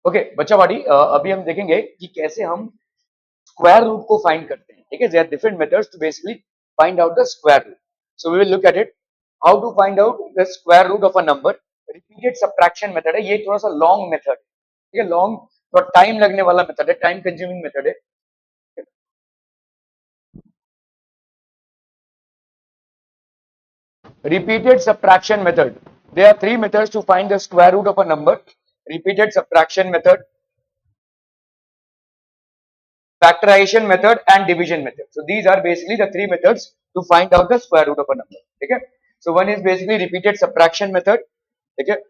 Okay बच्चा बाड़ी अभी हम देखेंगे कि कैसे हम स्क्वायर रूट को फाइंड करते हैं. ठीक है, there are different methods to basically find out the square root. So we will look at it how to find out the square root of a number. Repeated subtraction method है, ये थोड़ा सा long method है. ठीक है, long थोड़ा time लगने वाला मेथड है, टाइम कंज्यूमिंग मेथड है. Repeated subtraction method. There are three methods to find the square root of a number. Repeated subtraction method, factorization method and division method. So these are basically the three methods to find out the square root of a number. Okay. So one is basically repeated subtraction method. Okay.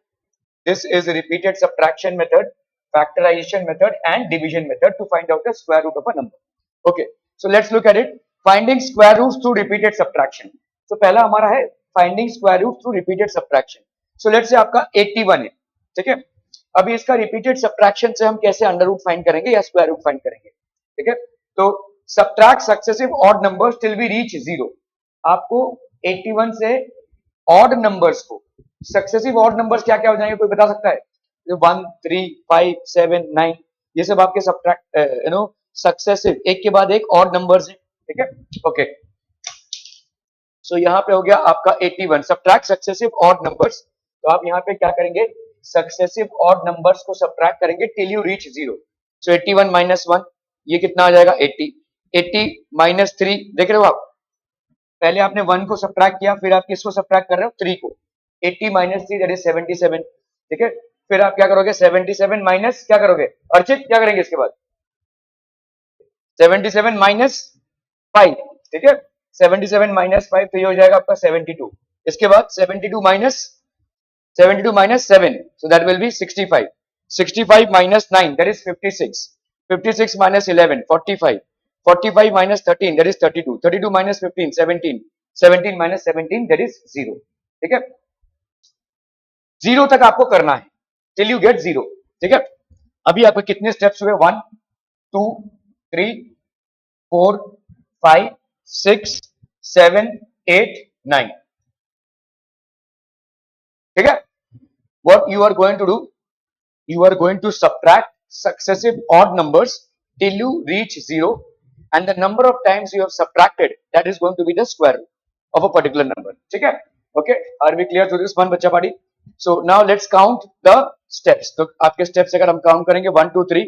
This is a repeated subtraction method, factorization method and division method to find out the square root of a number. Okay. So let's look at it. Finding square roots through repeated subtraction. So पहला हमारा है finding square root through repeated subtraction. So let's say आपका 81 है. ठीक है. अभी इसका repeated subtraction से हम कैसे अंडर रूट फाइंड करेंगे या स्क्वायर रूट फाइंड करेंगे. ठीक है. तो subtract successive odd numbers till we reach 0. आपको 81 से odd numbers को सक्सेसिव ऑड नंबर्स क्या क्या हो जाएंगे, कोई बता सकता है? 1 3 5 7 9 ये सब आपके सब्ट्रैक्ट सक्सेसिव एक के बाद एक ऑड नंबर्स हैं. ठीक है. ओके. सो यहाँ पे हो गया आपका 81 सब्ट्रैक्ट सक्सेसिव ऑड नंबर्स. तो आप यहाँ पे क्या करेंगे, सक्सेसिव ऑड नंबर्स को सब्ट्रैक्ट करेंगे till you reach 0. So 81 minus 1 ये कितना आ जाएगा 80. 80 माइनस 3 देख रहे हो आप, पहले आपने 1 को सब्ट्रैक्ट किया, फिर आप किसको सब्ट्रैक्ट कर रहे हो 3 को. 80 माइनस 3 दैट इज 77. ठीक है. फिर आप क्या करोगे 77 माइनस क्या करोगे अर्चित, क्या करेंगे इसके बाद 77 माइनस 5. ठीक है. 77 माइनस 5 तो ये हो जाएगा आपका 72. इसके बाद 72 minus 7 so that will be 65. 65 minus 9 that is 56. 56 minus 11 45. 45 minus 13 that is 32. 32 minus 15 17. 17 minus 17 that is 0. ठीक है. 0 तक आपको करना है टिल यू गेट 0. ठीक है. अभी आपके कितने स्टेप्स हुए 1 2 3 4 5 6 7 8 9. ठीक है. What you are going to do, you are going to subtract successive odd numbers till you reach 0, and the number of times you have subtracted that is going to be the square root of a particular number. ठीक है. Okay, are we clear to this one बच्चा पाड़ी? So now let's count the steps. तो आपके steps अगर हम count करेंगे 1 2 3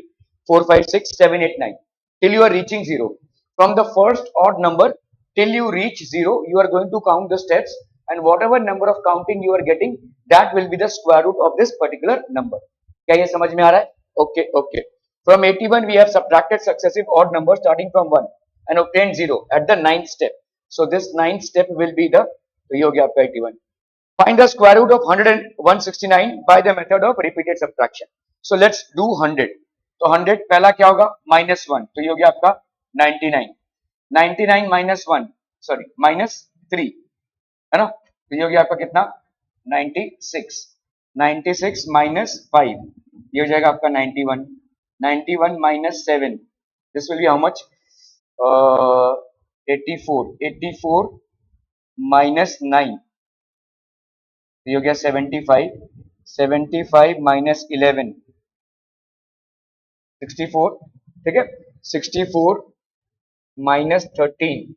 4 5 6 7 8 9 till you are reaching 0. From the first odd number till you reach 0, you are going to count the steps, and whatever number of counting you are getting, that will be the square root of this particular number. क्या ये समझ में आ रहा है? Okay, okay. From 81 we have subtracted successive odd numbers starting from 1 and obtained 0 at the 9th step. So this 9th step will be the, तो ये हो गया आपका 81. Find the square root of 100 and 169 by the method of repeated subtraction. So let's do 100. तो 100 पहला क्या होगा -1 तो ये हो गया आपका 99. 99 minus 1 सॉरी -3 है ना, तो ये हो गया आपका कितना 96. 96 minus 5 ये हो जाएगा आपका 91. 91 minus 7 this will be how much 84. 84 minus 9 तो ये हो गया 75. 75 minus 11 64. ठीक है. 64 minus 13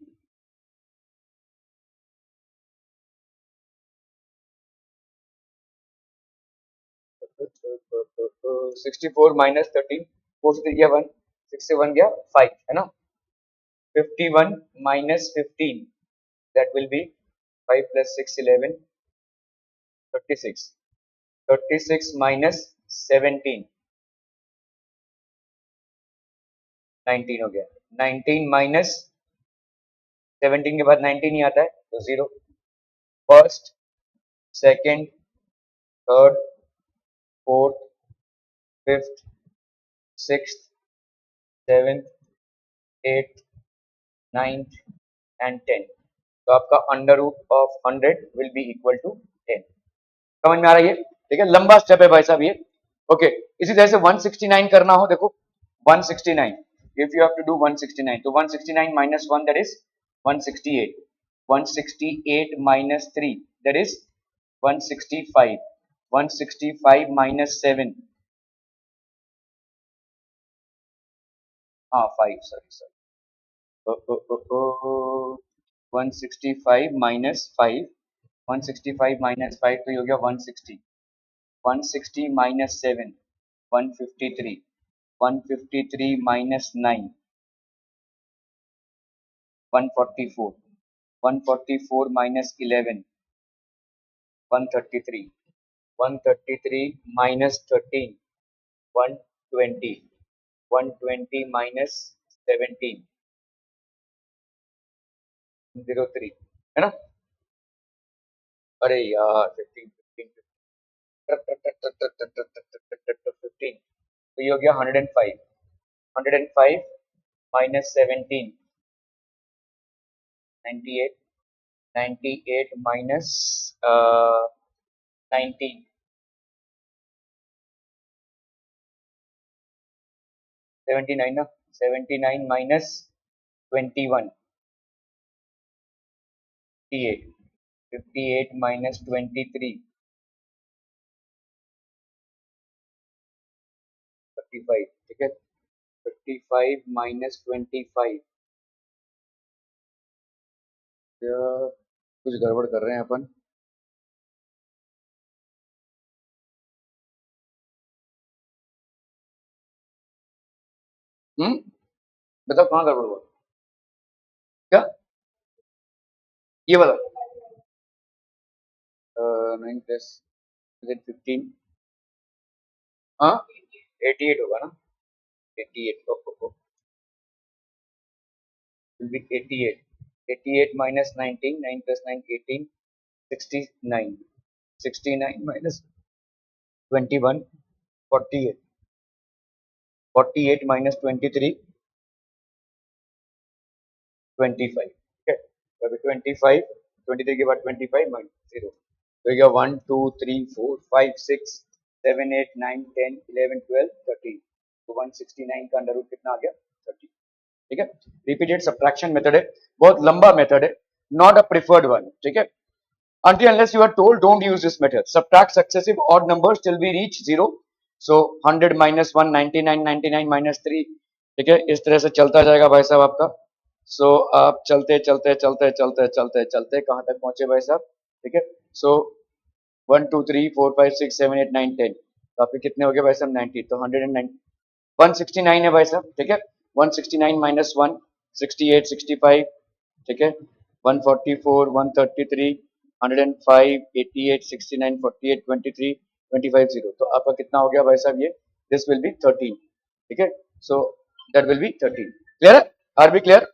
64 minus 13 4 से 3 गया 1 6 से 1 गया 5 है ना. 51 minus 15 that will be 5 plus 6 11 36. 36 minus 17 19 हो गया. 19 minus 17 के बाद 19 ही आता है तो 0. First second third fourth fifth sixth seventh eighth ninth and 10. तो आपका under root of 100 will be equal to 10. समझ में आ रही है? ठीक है. लंबा स्टेप है भाई साहब ये. ओके. इसी तरह से 169 करना हो देखो 169 if you have to do 169 तो 169 minus 1 that is 168. 168 minus 3 that is 165. 165 minus 7 हाँ 5 सॉरी 165 माइनस 5 165 माइनस 5 तो ये हो गया 160 160 minus 7 153 153 minus 9 144 144 minus 11 133 133 minus 13 120 120 minus 17 03 है ना। अरे यार 15 15 तो ये हो गया 105 105 माइनस 17 98 98 माइनस 19 79 ना 79 माइनस 21 58 58 माइनस 23 35 ठीक है 55 माइनस 25 कुछ गड़बड़ कर रहे हैं अपन। बताओ कहाँ गड़बड़ हुआ क्या ये वाला 9 प्लस 15 हाँ 88 होगा ना 88 will be 88 88 minus 19 9 plus 9 18 69 69 minus 21 48 48 minus 23 25 ठीक है तो अभी 25 23 के बाद 25 माइनस 0 तो ये 1 2 3 4 5 6 7 8 9 10 11 12 13 तो 169 का अंडर रूट कितना आ गया 30 ठीक है। रिपीटेड सब्ट्रैक्शन मेथड है बहुत लंबा मेथड है नॉट अ प्रिफर्ड वन ठीक है। Until unless you are told, don't use this method. Subtract successive odd numbers till we reach 0. So 100 minus 1, 99, 99 minus 3. ठीक है इस तरह से चलता जाएगा भाई साहब आपका। सो आप चलते चलते चलते चलते चलते चलते कहाँ तक पहुंचे भाई साहब ठीक है। सो 1 2 3 4 5 6 7 8 9 10 तो आपके कितने हो गए भाई साहब 90 तो 169 है भाई साहब ठीक है 169 माइनस 1 68 65 ठीक है 144 133 105 88 69 48 23 25 0 तो आपका कितना हो गया भाई साहब ये दिस विल बी 13 ठीक है so that will be 13 clear है are B clear.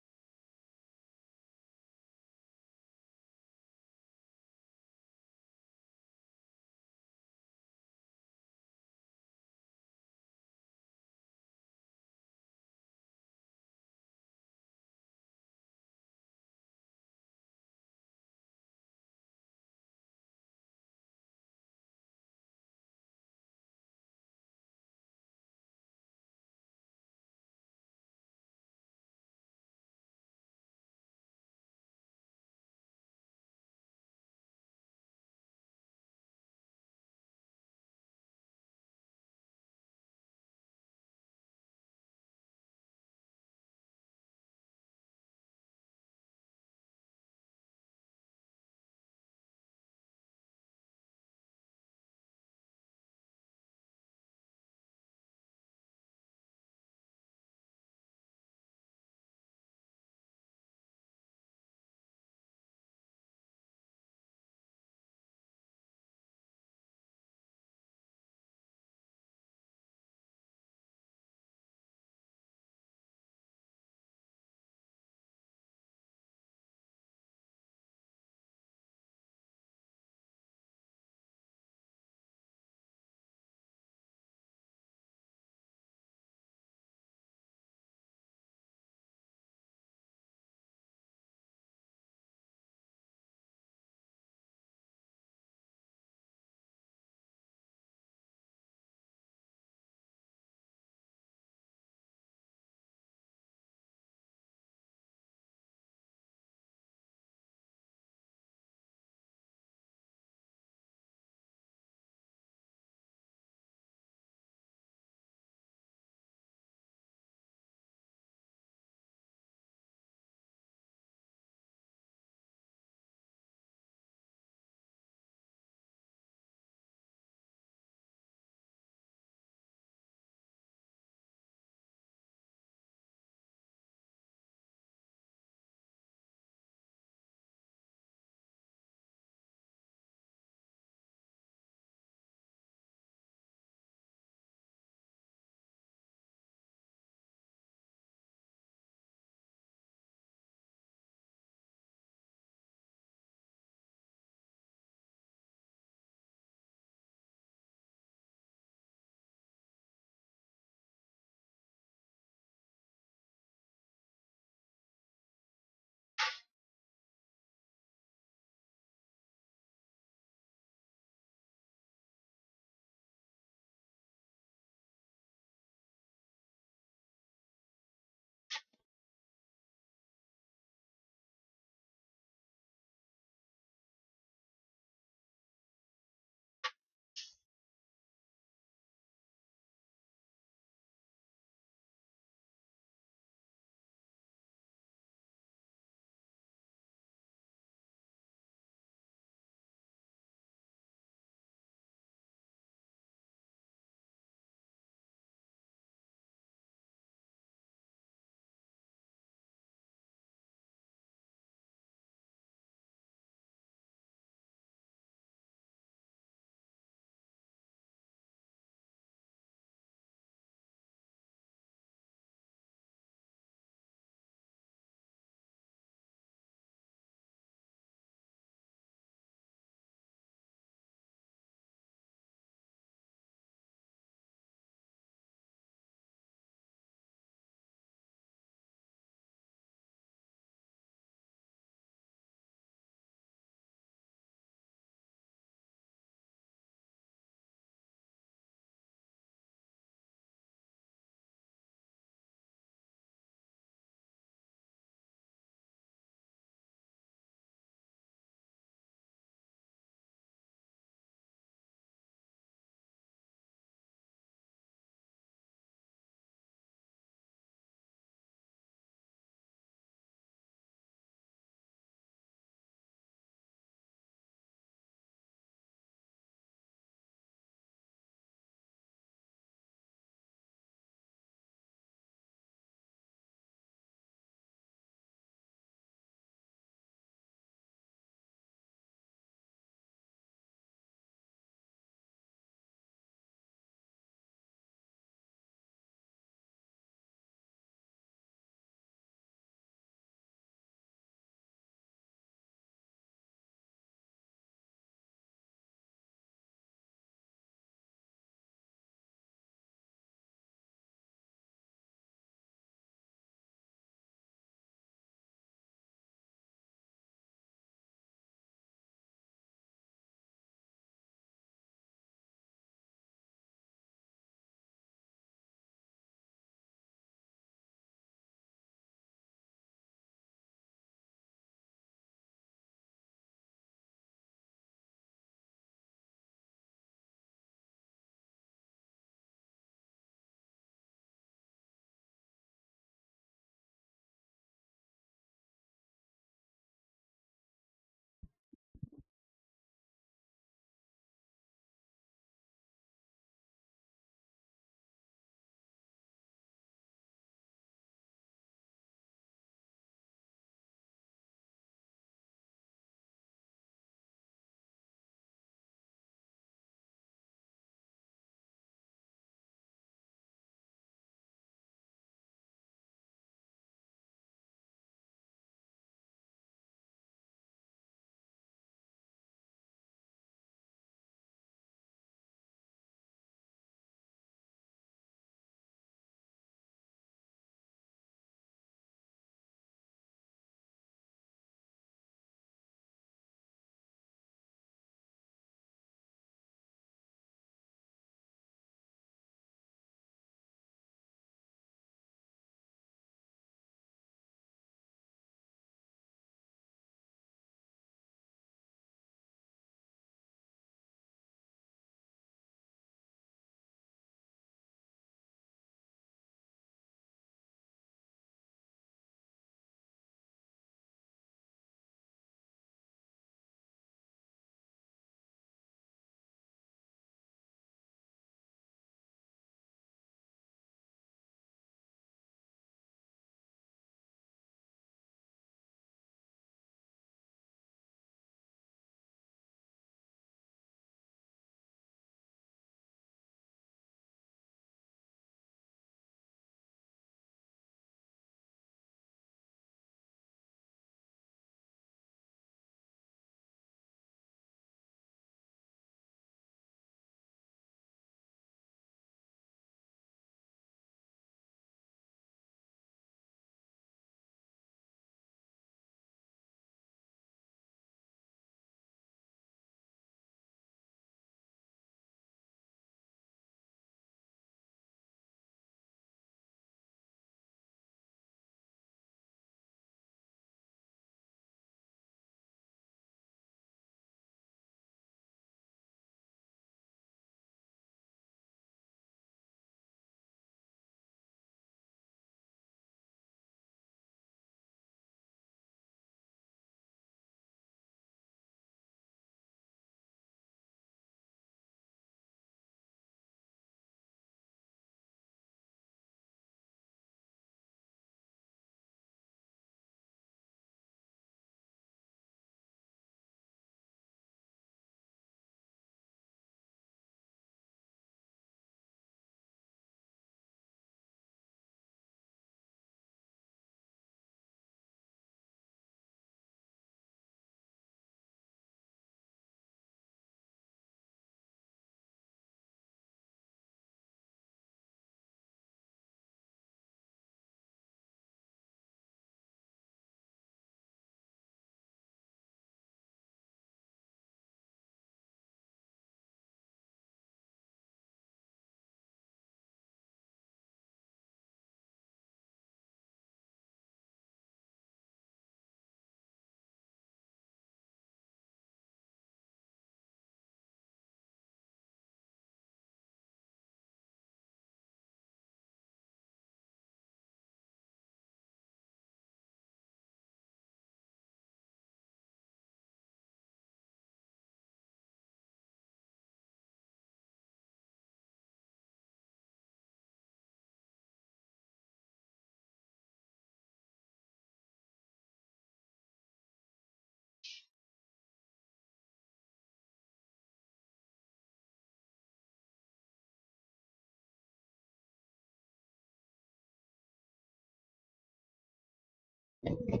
Find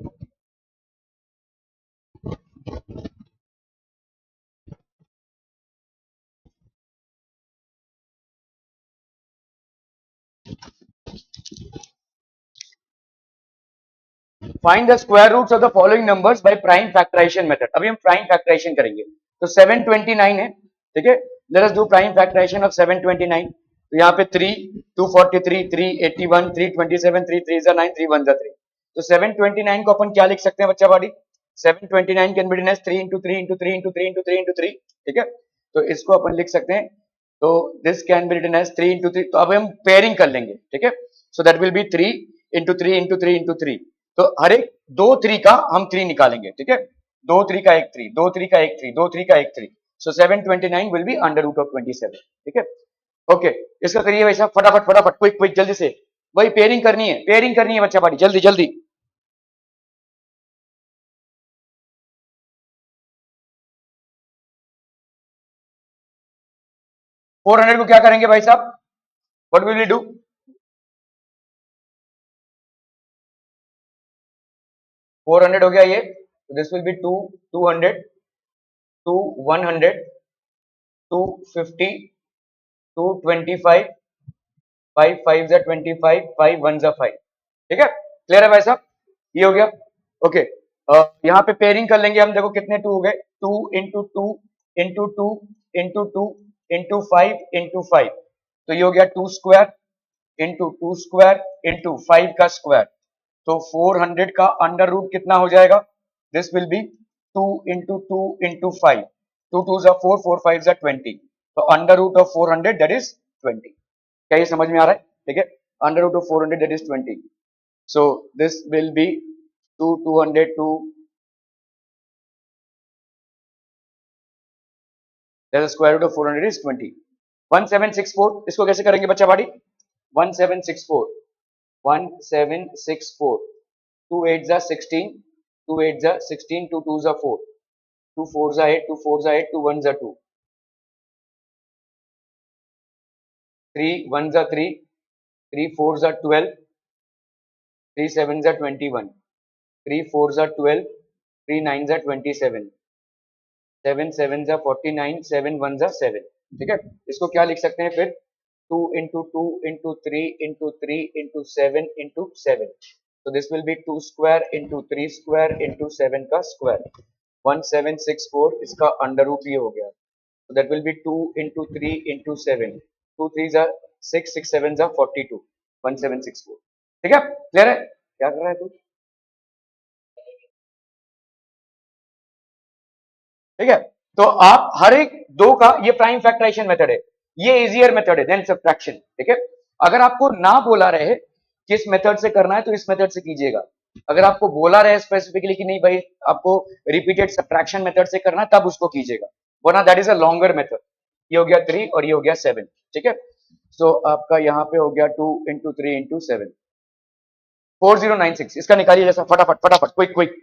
the square roots of the following numbers by prime factorization method. अभी हम प्राइम फैक्टराइजेशन करेंगे। तो 729 है, ठीक है। Let us do prime factorization of 729। तो यहाँ पे 3, 243, 381, 327, 3 3 9, 3 1 3। तो 729 को अपन क्या लिख सकते हैं बच्चा बॉडी? 729 can be written as 3 into 3 into 3 into 3 into 3 into 3, ठीक है। तो इसको अपन लिख सकते हैं, तो this can be written as 3 into 3। तो अब हम पेयरिंग कर लेंगे, ठीक है। So that will B 3 into 3 into 3 into 3। तो हर एक दो 3 का हम 3 निकालेंगे, ठीक है। दो 3 का एक 3, दो 3 का एक 3, दो 3 का एक 3। So 729 will be under root of 27, ठीक है। ओके, इसका करिए भाई साहब, फटाफट फटाफट, क्विक क्विक, जल्दी से। वही पेयरिंग करनी है, पेयरिंग करनी है बच्चा पार्टी, जल्दी जल्दी। 400 को क्या करेंगे भाई साहब? What will you do? 400 हो गया ये, दिस विल बी 2, 200, 2, 100, 250, 225, 5 5 जा 25, 5 1 जा 5, ठीक है। क्लियर है भाई साहब? ये हो गया। ओके, यहाँ पे पेयरिंग कर लेंगे हम। देखो कितने 2 हो गए, 2 into 2 into 2 into 2 into 5 into 5। तो ये हो गया 2 स्क्वायर इंटू 2 स्क्वायर इंटू 5 का स्क्वायर। तो 400 का अंडर रूट कितना हो जाएगा? This will be 2 into 2 into 5। 2 2 जा 4, 4 5 जा 20। तो under root of 400 that is 20। क्या ये समझ में आ रहा है? ठीक है, under root of 400 that is 20। So this will be 2 200 2, that is square root of 400 is 20। 1764, इसको कैसे करेंगे बच्चा पार्टी? 1764, 1764, 2 8 जा 16, 2 8 जा 16, 2 2 जा 4, 2 4 जा 8, 2 4 जा 8, 2 1 जा 2, 3 1 जा 3, 3 4 जा 12, 3 7 जा 21, 3 4 जा 12, 3 9 जा 27, 7 7 जा 49, 7 1 जा 7, ठीक है। इसको क्या लिख सकते हैं फिर? 2 into 2 into 3 into 3 into 7 into 7। So this will be 2 square into 3 square into 7 का square। 1764 इसका अंडर रूट ये हो गया। So that will be 2 into 3 into 7। 2 3 जा 6, 6 7 जा 42। 1764, ठीक है। क्लियर है? क्या कर रहा है तू? ठीक है। तो आप हर एक दो का, ये प्राइम फैक्टराइजेशन मेथड है, ये इजियर मेथड है देन सब्ट्रैक्शन, ठीक है। अगर आपको ना बोला रहे किस मेथड से करना है तो इस मेथड से कीजिएगा। अगर आपको बोला रहे स्पेसिफिकली कि नहीं भाई आपको रिपीटेड सब्ट्रैक्शन मेथड से करना है तब उसको कीजिएगा, वरना that is a longer method. ये हो गया 3 और ये हो गया 7, ठीक है। सो आपका यहाँ पे हो गया 2 इंटू 3 इंटू 7, 4096। इसका निकालिए जैसा, फटाफट फटाफट, क्विक क्विक।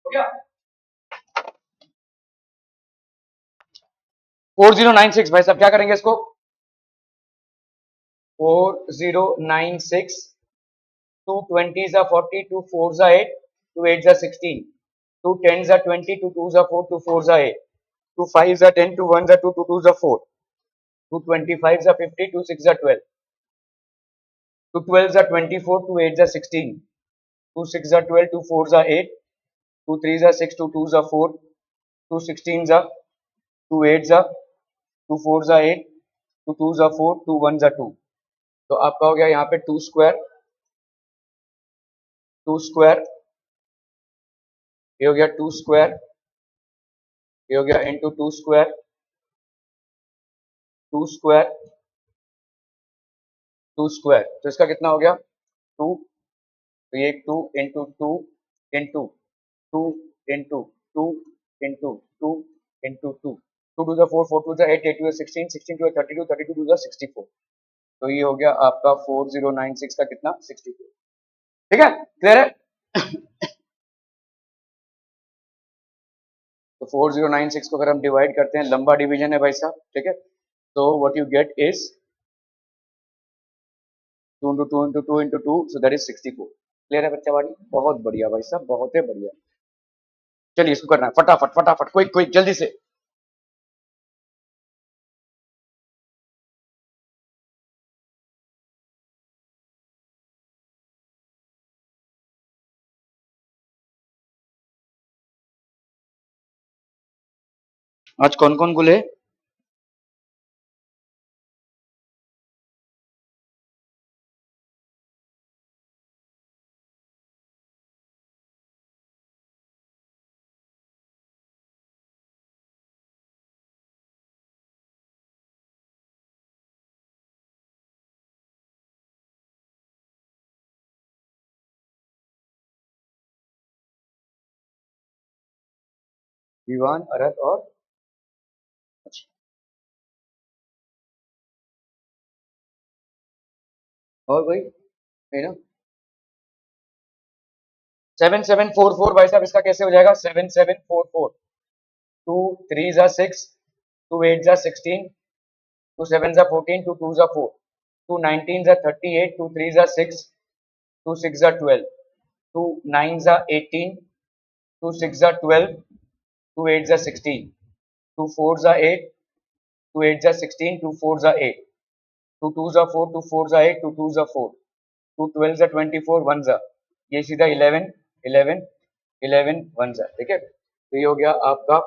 हो गया 4096 भाई साहब क्या करेंगे इसको 4096 2 20s are 40 2 4s are 8 2 8s are 16 2 10s are 20 2 2s are 4 2 4s are 8 2 5s are 10 2 1s are 2 2 2s are 4 2 25s are 50 2 6s are 12 2 12s are 24 2 8s are 16 2 6s are 12 2 4s are 8 2 3s are 6 2 2s are 4 2 16s are 2 8s are 2 4s are 8 2 2s are 4 2 1s are 2 तो आपका हो गया यहाँ पे 2 square ये हो गया 2 square ये हो गया इंटू 2 स्क्वायर 2 स्क्वायर 2 स्क्वायर तो इसका कितना हो गया 2 तो ये 2 into 2 into 2 into 2 into 2 into 2 2 to the 4 4 to the 8 8 to the 16 16 to the 32 32 to the 64 तो ये हो गया आपका 4096 का कितना 64 ठीक है क्लियर है तो 4096 को अगर हम डिवाइड करते हैं लंबा डिवीजन है भाई साहब ठीक है तो what you get is 2 into 2 into 2 into 2 so that is 64 clear है बच्चा वाली बहुत बढ़िया भाई साहब बहुत ही बढ़िया चलिए इसको करना है फटाफट फटाफट क्विक क्विक जल्दी से आज कौन कौन गुले 'विवान अरहत और भाई है ना 7744 भाई साहब इसका कैसे हो जाएगा 7744 2 3 जा 6 2 8 जा 16 2 7 जा 14 2 2 जा 4 2 19 जा 38 2 3 जा 6 2 6 जा 12 2 9 जा 18 2 6 जा 12 2 8 जा 16 2 4 जा 8 2 8 जा 16 2 4 जा 8 2 2 जा 4 2 4 जा 8 2 2 जा 4 2 12 जा 24 1 जा ये सीधा 11 11 11 1 जा ठीक है तो ये हो गया आपका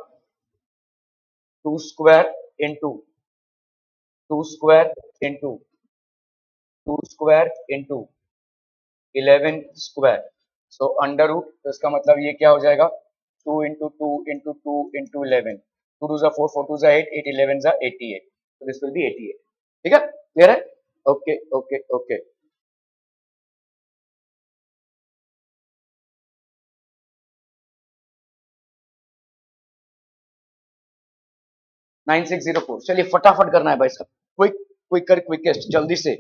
2 square into 2 square into 2 square into 11 square so under root तो इसका मतलब ये क्या हो जाएगा 2 इंटू 2 इंटू 2 इंटू 11 2 टू जा 4 4 टू जा 8 8 11 जा 88 तो दिस विल बी 88 ठीक है क्लियर है ओके ओके ओके 9604 चलिए फटाफट करना है भाई साहब क्विक क्विकर क्विकेस्ट जल्दी से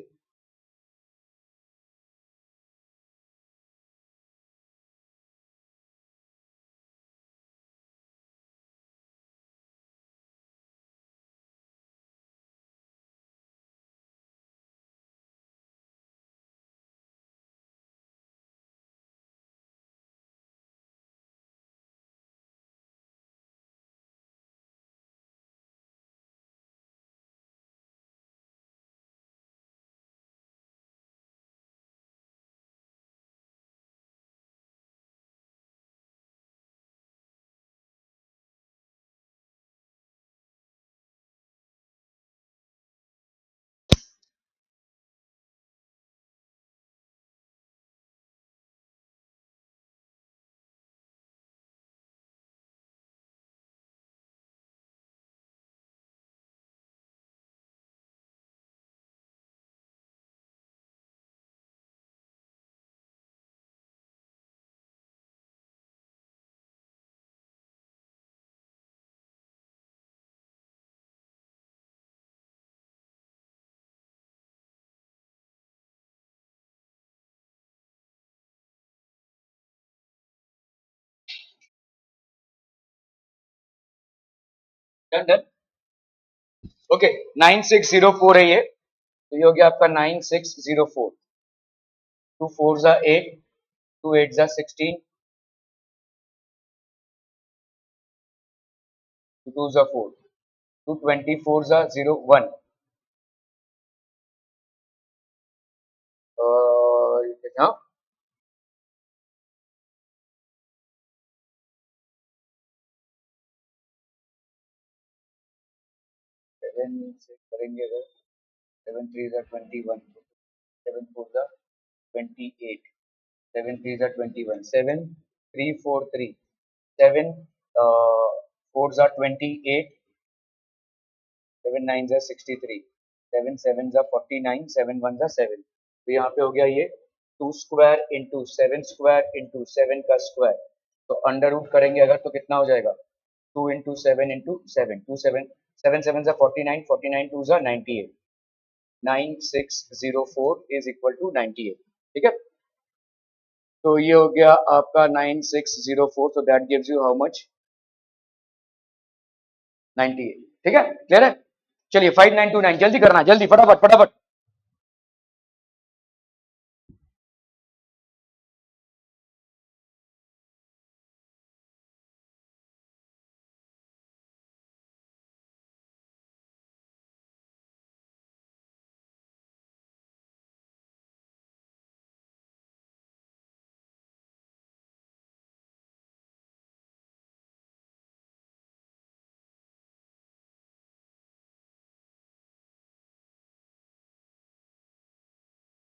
डन डन ओके 9604 है ये, तो ये हो गया आपका 9604. 2 4s are 8, 2 8s are 16, 2 2s are 4, 2 24s are 0 1. हाँ 7 से करेंगे अगर 7 3s are 21, 7 4s are 28, 7 3s are 21, 7 3 4 3, 7 4s are 28, 7 9s are 63, 7 7s are 49, 7 1s are 7. तो यहाँ पे हो गया ये 2 स्क्वायर इंटू 7 स्क्वायर इंटू 7 का स्क्वायर, तो अंडर रूट करेंगे अगर तो कितना हो जाएगा 2 into 7 into 7, 2 7 7 7 are 49, 49 2s are 98, 9604 is equal to 98. ठीक है, तो ये हो गया आपका 9604, so that gives you how much 98. ठीक है, क्लियर है? चलिए 5929 जल्दी करना, जल्दी फटाफट फटाफट.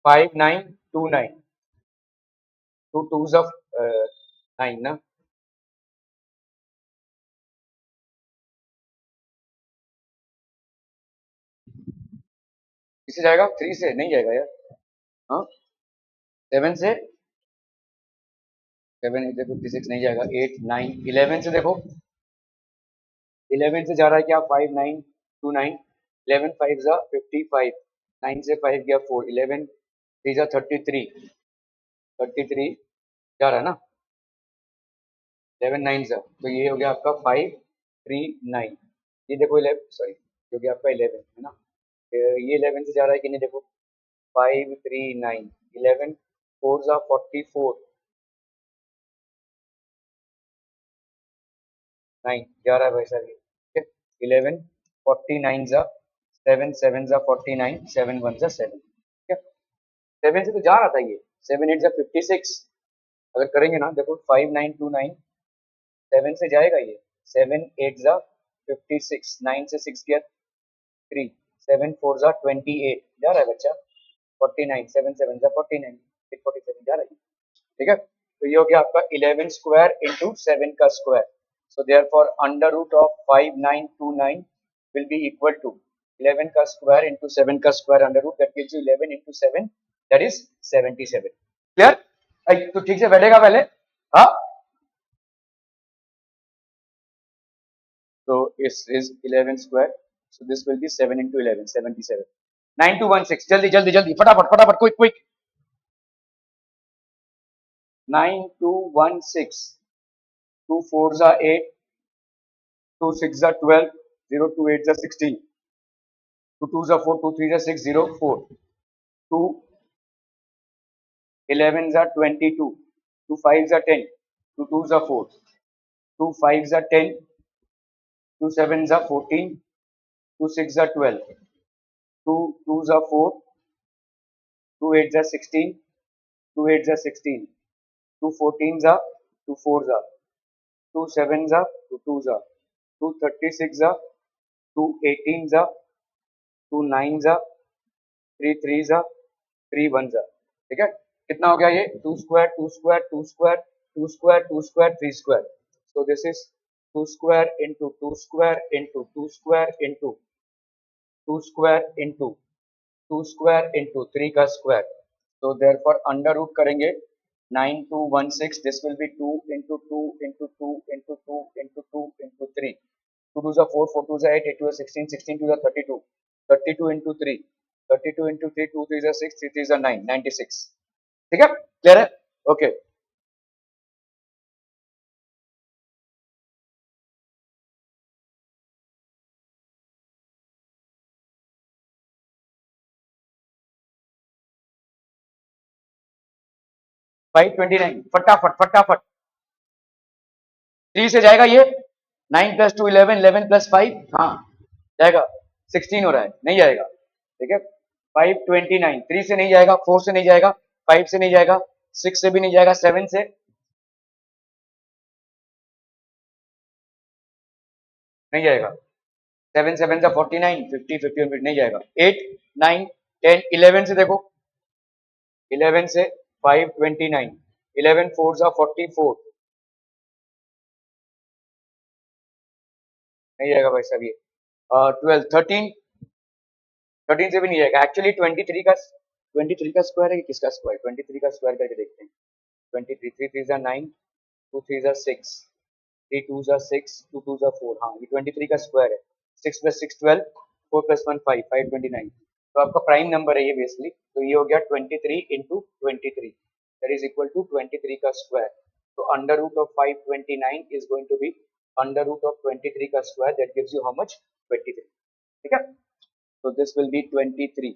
5929, 2 2s of 9 ना, किसे जाएगा 3 से नहीं जाएगा यार. हाँ 7 से 7 8 56 नहीं जाएगा, 8 9 11 से देखो, 11 से जा रहा है क्या 5929, 11 5 जा 55, 9 से 5 गया 4, 11 3 जा 33, 33 जा रहा है ना, 11 9 जा, तो ये हो गया आपका 539. ये देखो 11 सॉरी, जो कि आपका 11 है ना, ये 11 से जा रहा है कि नहीं देखो 539, 11 4 जा 44, 9 जा रहा है भाई साहब, ठीक है, 11 49 जा 7 7 जा 49, 7 1 जा 7. ठीक है, 7 से तो जा रहा था ये, 7 8 जा 56, अगर करेंगे ना देखो 5929, 7 से जाएगा ये, 7 8 जा 56, 9 से 6 गया 3, 7 4 जा 28 जा रहा है बच्चा, 49, 7 7 जा 49, 847 जा रहा है. ठीक है, तो ये हो गया आपका 11 स्क्वायर इंटू 7 का square, so therefore under root of 5929 will be equal to 11 का स्क्वायर इंटू 7 का square under root, that gives you 11 into 7, that is 77. Clear? तो ठीक से बैठेगा पहले. हाँ, so is 11 square, so this will be 7 into 11 77. 9216 जल्दी जल्दी जल्दी फटाफट फटाफट quick quick. 9216, 2 4s are 8, 2 6s are 12, 0 2 8s are 16, 2 2s are 4, 2 3s are 6, 0 4, 2 11s are 22, 2 5s are 10, 2 2s are 4, 2 5s are 10, 2 7s are 14, 2 6s are 12, 2 2s are 4, 2 8s are 16, 2 8s are 16, 2 14s are, 2 4s are, 2 7s are, 2 2s are, 2 36 are, 2 18s are, 2 9s are, 3 3s are, 3 1s are. ठीक है, कितना हो गया ये 2 square 2 square 2 square 2 square 2 square 3 square, so this is 2 square into 2 square into 2 square into 2 square into 2 square into 3 का square, so therefore under root करेंगे 9216, this will be 2 into 2 into 2 into 2 into 2 into 3, 2 2s are 4, 4 2s are 8, 8 2s are 16, 16 2s are 32, 32 into 3, 32 into 3, 2 3s are 6, 3 3s are 9, 96. ठीक है, clear है? Okay. 529 फटाफट फटाफट। 3 से जाएगा ये, 9 + 2 11, 11 + 5 हाँ जाएगा, 16 हो रहा है, नहीं जाएगा। ठीक है, 529 3 से नहीं जाएगा, 4 से नहीं जाएगा, 5 से नहीं जाएगा, 6 से भी नहीं जाएगा, 7 से नहीं जाएगा, 7 7 से 49, 50 51 नहीं जाएगा, 8 9 10 11 से देखो, 11 से 529, 11 4 जा 44 नहीं जाएगा भाई साहब ये। 12 13 13 से भी नहीं जाएगा। एक्चुअली 23 का स्क्वायर है कि किसका स्क्वायर, 23 का स्क्वायर करके देखते हैं। 23 3 3 जा 9, 2 3 जा 6, 3 2 जा 6, 2 2 जा 4, हाँ ये 23 का स्क्वायर है। 6 + 6 12, 4 + 1 5, 529, तो आपका प्राइम नंबर है ये बेसिकली। तो ये हो गया 23 × 23, दैट इज इक्वल टू 23 का स्क्वायर। तो under root of 529 is going to be under root of 23 का square, that gives you how much, 23। ठीक है, so this will be 23।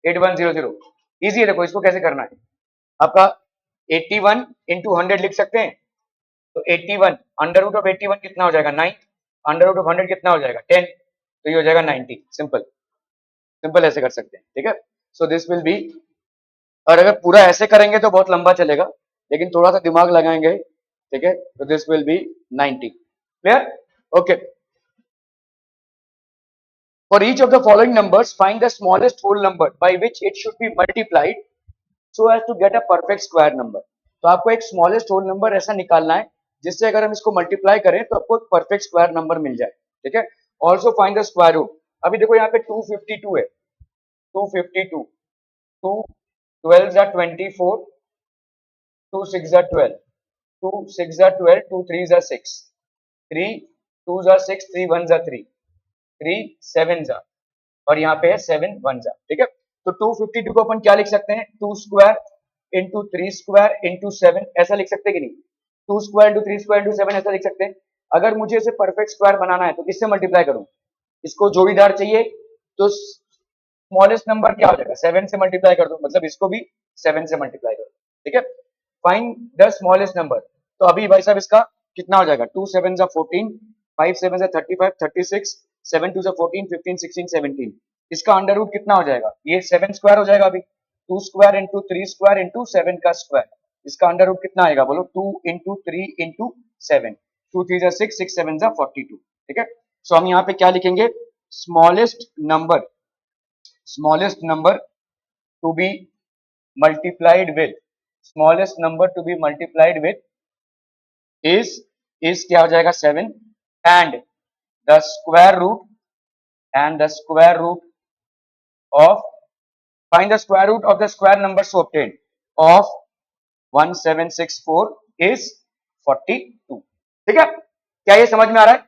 8100 easy है। देखो इसको कैसे करना है, आपका 81 × 100 लिख सकते हैं। तो 81 अंडर रूट ऑफ 81 कितना हो जाएगा, 9, अंडर रूट ऑफ 100 कितना हो जाएगा, 10, तो ये हो जाएगा 90। सिंपल सिंपल ऐसे कर सकते हैं। ठीक है, सो दिस विल बी, और अगर पूरा ऐसे करेंगे तो बहुत लंबा चलेगा, लेकिन थोड़ा सा दिमाग लगाएंगे, ठीक है, तो this will B 90। Clear, okay. For each of the following numbers, find the smallest whole number by which it should be multiplied so as to get a perfect square number। तो आपको एक स्मॉलेस्ट होल नंबर ऐसा निकालना है जिससे अगर हम इसको मल्टीप्लाई करें तो आपको एक परफेक्ट स्क्वायर नंबर मिल जाए। ठीक है, also find the square root. अभी देखो यहाँ पे 252 है, 252, 2 12 जा 24, 2 6 जा 12, 2 6 जा 12, 2 3 जा 6, 3 2 जा 6, 3 1 जा 3, 3 7 जा, और यहाँ पे है 7 1 जा। ठीक है, तो 252 को अपन क्या लिख सकते हैं, 2 स्क्वायर इंटू 3 स्क्वायर इंटू 7, ऐसा लिख सकते हैं कि नहीं, 2 स्क्वायर इंटू 3 स्क्वायर इंटू 7 ऐसा लिख सकते हैं। अगर मुझे इसे परफेक्ट स्क्वायर बनाना है तो किससे मल्टीप्लाई करूं, इसको जोड़ीदार चाहिए, तो स्मॉलेस्ट नंबर क्या हो जाएगा, 7 से मल्टीप्लाई कर दो, मतलब इसको भी 7 से मल्टीप्लाई करो। ठीक है, फाइंड द स्मॉलेस्ट नंबर। तो अभी भाई साहब इसका कितना हो जाएगा, 2 7 जा 14, 5 7 जा 35 36, 7 2 जा 14 15 16 17, इसका अंडर रूट कितना हो जाएगा, ये 7 स्क्वायर हो जाएगा। अभी 2 स्क्वायर इंटू 3 स्क्वायर इंटू 7 का स्क्वायर, इसका अंडर रूट कितना आएगा बोलो, 2 इंटू 3 इंटू 7, 2 3 जा 6, 6 7 जा 42। ठीक है, सो हम यहाँ पे क्या लिखेंगे, smallest number, smallest number to be multiplied with, smallest number to be multiplied with is क्या हो जाएगा, 7, and the square root, and the square root of, find the square root of the square number so obtained of 1764 is 42। ठीक है, क्या ये समझ में आ रहा है,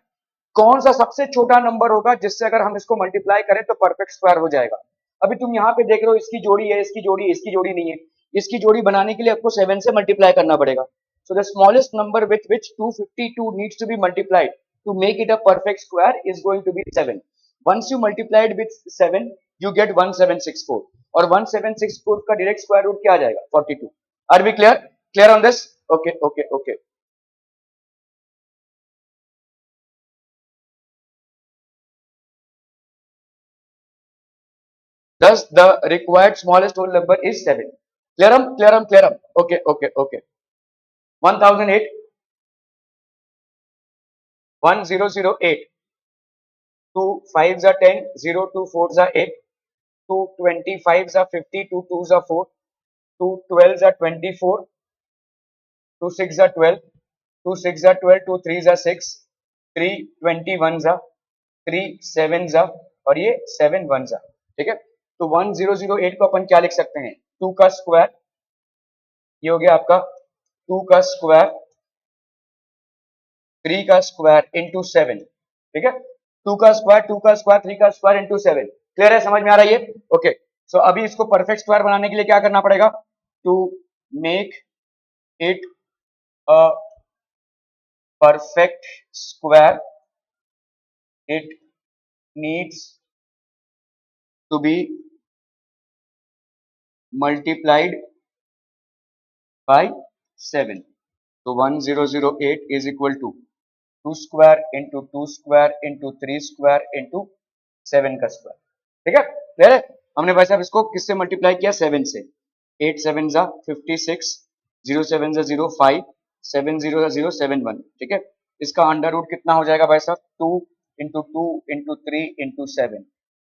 कौन सा सबसे छोटा नंबर होगा जिससे अगर हम इसको मल्टीप्लाई करें तो परफेक्ट स्क्वायर हो जाएगा। अभी तुम यहाँ पे देख रहे हो इसकी जोड़ी है, इसकी जोड़ी, इसकी जोड़ी नहीं है, इसकी जोड़ी बनाने के लिए आपको 7 से मल्टीप्लाई करना पड़ेगा। So the smallest number with which 252 needs to be multiplied to make it a perfect square is going to be 7। Once you multiplied with 7 you get 1764, और 1764 का डायरेक्ट स्क्वायर रूट क्या आ जाएगा, 42। Are we clear, clear on this, okay okay okay. Thus, the required smallest whole number is 7. Clear 'em. Okay, okay, okay. 1008, 1008. 2 5s are 10, 0 2 4s are 8, 2 25s are 50, 2 2s are 4, 2 12s are 24, 2 6 are 12, 2 6 are 12, 2 3s are 6, 3 21s are, 3 7s are, और ये 7 1s are। ठीक है, तो 1008 को अपन क्या लिख सकते हैं, 2 का स्क्वायर, ये हो गया आपका 2 का स्क्वायर, 3 का स्क्वायर इंटू 7। ठीक है, 2 का स्क्वायर, 2 का स्क्वायर, 3 का स्क्वायर इंटू 7। क्लियर है, समझ में आ रहा है ये, ओके। सो अभी इसको परफेक्ट स्क्वायर बनाने के लिए क्या करना पड़ेगा, to make it a perfect square it needs to be multiplied by 7. So 1008 is equal to 2 square into 2 square into 3 square into 7 का स्क्वायर. ठीक है, क्लियर है. हमने भाई साहब इसको किससे मल्टीप्लाई किया? 7 से. 8 7 जा 56, 0 7 जा 0 5, 7 0 जा 0 7 1. ठीक है, इसका अंडर रूट कितना हो जाएगा भाई साहब? 2 इंटू 2 इंटू 3 इंटू 7.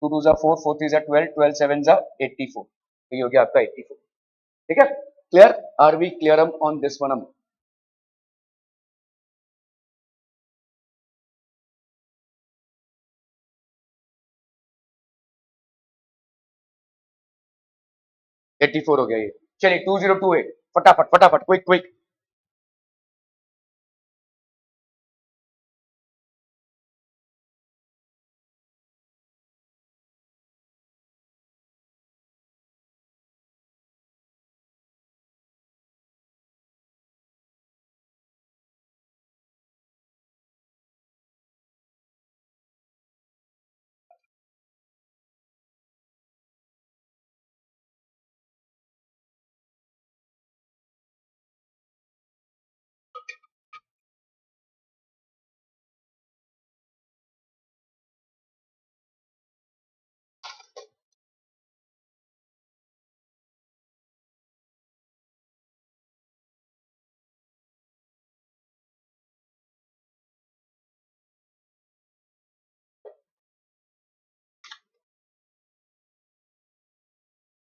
2 2 जा 4, 4 3 जा 12, 12 7 जा 84. तो ये हो गया आपका 84. ठीक है, clear. Are we clear on this one? 84 हो गया ये. चलिए 2028 फटाफट फटाफट quick quick.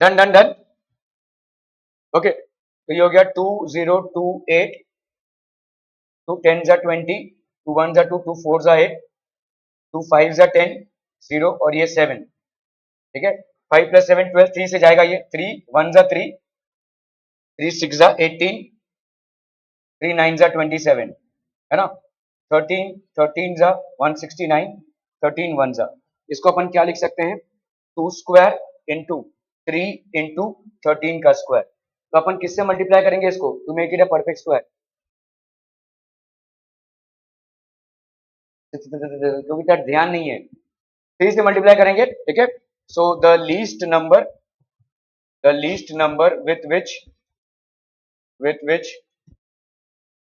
Done done done. Okay, तो ये हो गया 2028. 2 10 जा 20, 2 1 जा 2, 2 4 जा 8, 2 5 जा 10, 0 और ये 7. ठीक है, 5 प्लस 7 12, 3 से जाएगा ये. 3 1 जा 3, 3 6 जा 18, 3 9 जा 27, है ना. 13 13 जा 169, 13 1 जा. इसको अपन क्या लिख सकते हैं? 2 स्क्वायर इंटू 3 इंटू 13 का स्क्वायर. तो अपन किससे मल्टीप्लाई करेंगे इसको to make it a perfect square? क्योंकि त्यात ध्यान नहीं है. 3 से मल्टीप्लाई करेंगे. ठीक है, so the least number with which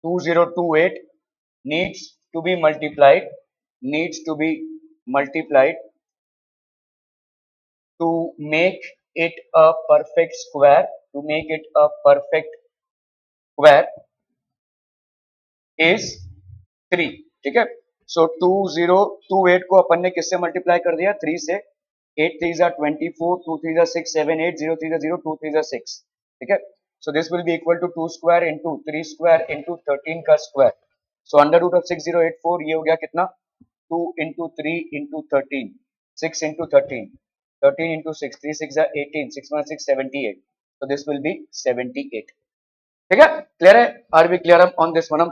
2028 needs to be multiplied to make it a perfect square is 3. ठीक है, सो 2028 को अपन ने किससे मल्टीप्लाई कर दिया? 3 से. 8 3 जा 24, 2 3 जा 6 7 8, 0 3 जा 0, 2 3 जा 6. ठीक है, so this will be equal to 2 square into 3 square into 13 का square. So under root of 6084 ये हो गया कितना? 2 इंटू 3 इंटू 13, 6 इंटू 13, 13 इंटू 6, 3 6 जा 18, 6 1 6 78. so this will be 78. ठीक है, क्लियर है? Are we clear on this one?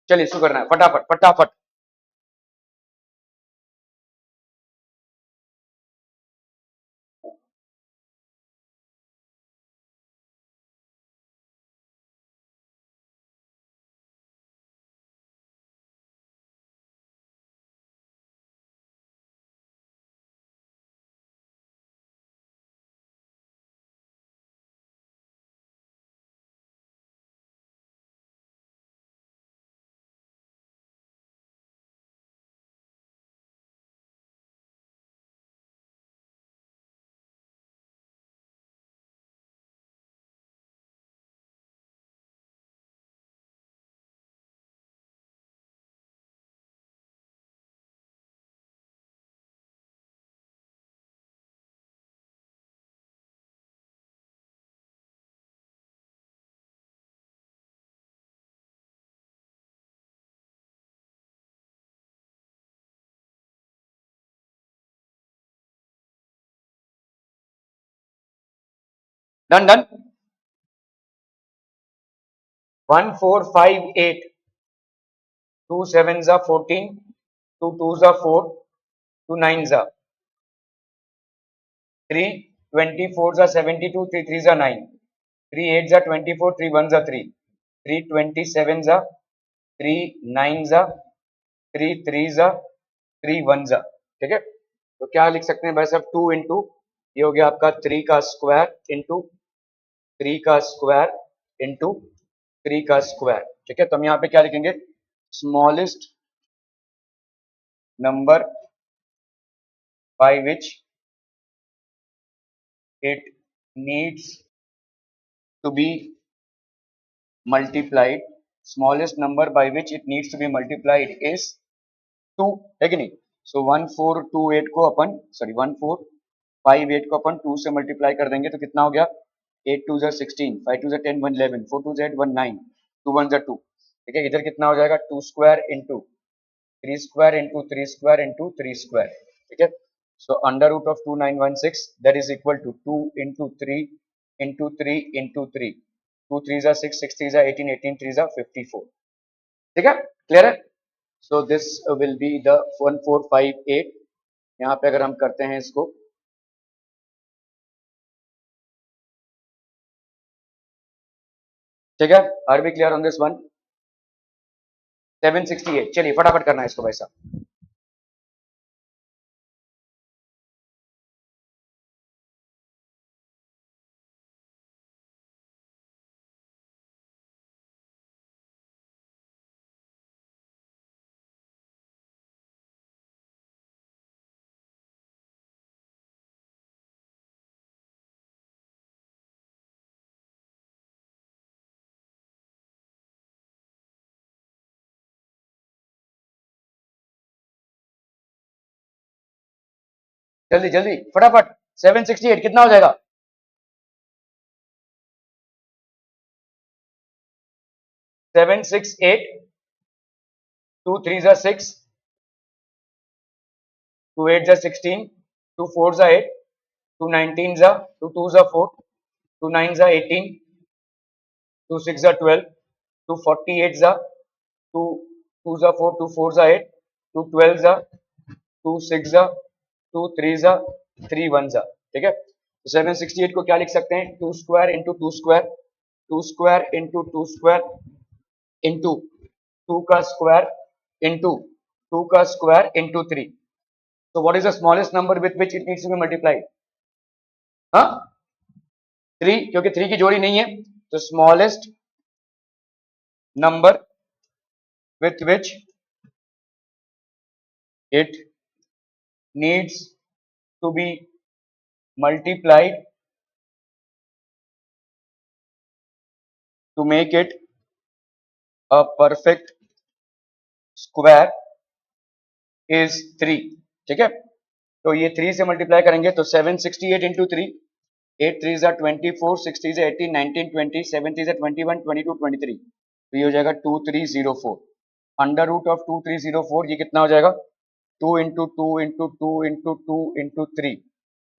चलिए शुरू करना है फटाफट फटाफट. Done done. 1458, 2 7 जा 14, 2 2 जा 4, 2 9 जा 3, 24 जा 72, 3 3 जा 9, 3 8 जा 24, 3 1 जा 3. 3 27 जा, 3 9 जा, 3 3 जा, 3 1 जा, ठीक है। तो क्या लिख सकते हैं भाई साहब, 2 इंटू ये हो गया आपका 3 का स्क्वायर इंटू 3 का स्क्वायर इंटू 3 का स्क्वायर, ठीक है। तो हम यहाँ पे क्या लिखेंगे, smallest number by which it needs to be multiplied, smallest number by which it needs to be multiplied is 2, है कि नहीं। सो 1428 को अपन 1458 को अपन 2 से मल्टीप्लाई कर देंगे तो कितना हो गया, 8 2 16, 5 2 10, 1 11, 4 2 19, 2 1 2, ठीक है। इधर कितना हो जाएगा, 2 square into 3 square into 3 square into 3 square, ठीक है। So under root of 2916 that is equal to 2 into 3 into 3 into 3, 2 3 जा 6, 6 3 जा 18, 18 3 जा 54, ठीक है, क्लियर है। So this will be the 1458। यहाँ पे अगर हम करते हैं इसको, ठीक है, are B clear on this one. 768, चलिए फटाफट करना है इसको भाई साहब। जल्दी जल्दी फटाफट, 768 कितना हो जाएगा, 768, 2 3 जा 6, 2 8 जा 16, 2 4 जा 8, 2 19 जा, 2 2 जा 4, 2 9 जा 18, 2 6 जा 12, 2 48 जा, 2 2 जा 4, 2 4 जा 8, 2 12 जा, 2 6 जा, 2 3 जा, 3 1 जा, ठीक है। तो 768 को क्या लिख सकते हैं, 2 square into 2 square, 2 square into 2 square into 2 का स्क्वायर इंटू 2 का square into 3। So what is the smallest number with which it needs to be multiplied? हाँ, 3, क्योंकि 3 की जोड़ी नहीं है, तो smallest number with which it needs to be multiplied to make it a perfect square is 3, ठीक है। तो ये 3 से मल्टीप्लाई करेंगे तो 768 इंटू 3, 8 3 जा 24, 6 3 जा 18, 19 20, 7 3 जा 21, 22 23, तो ये हो जाएगा 2304। अंडर रूट ऑफ 2304 ये कितना हो जाएगा, 2 इंटू 2 इंटू 2 इंटू 2 इंटू 3,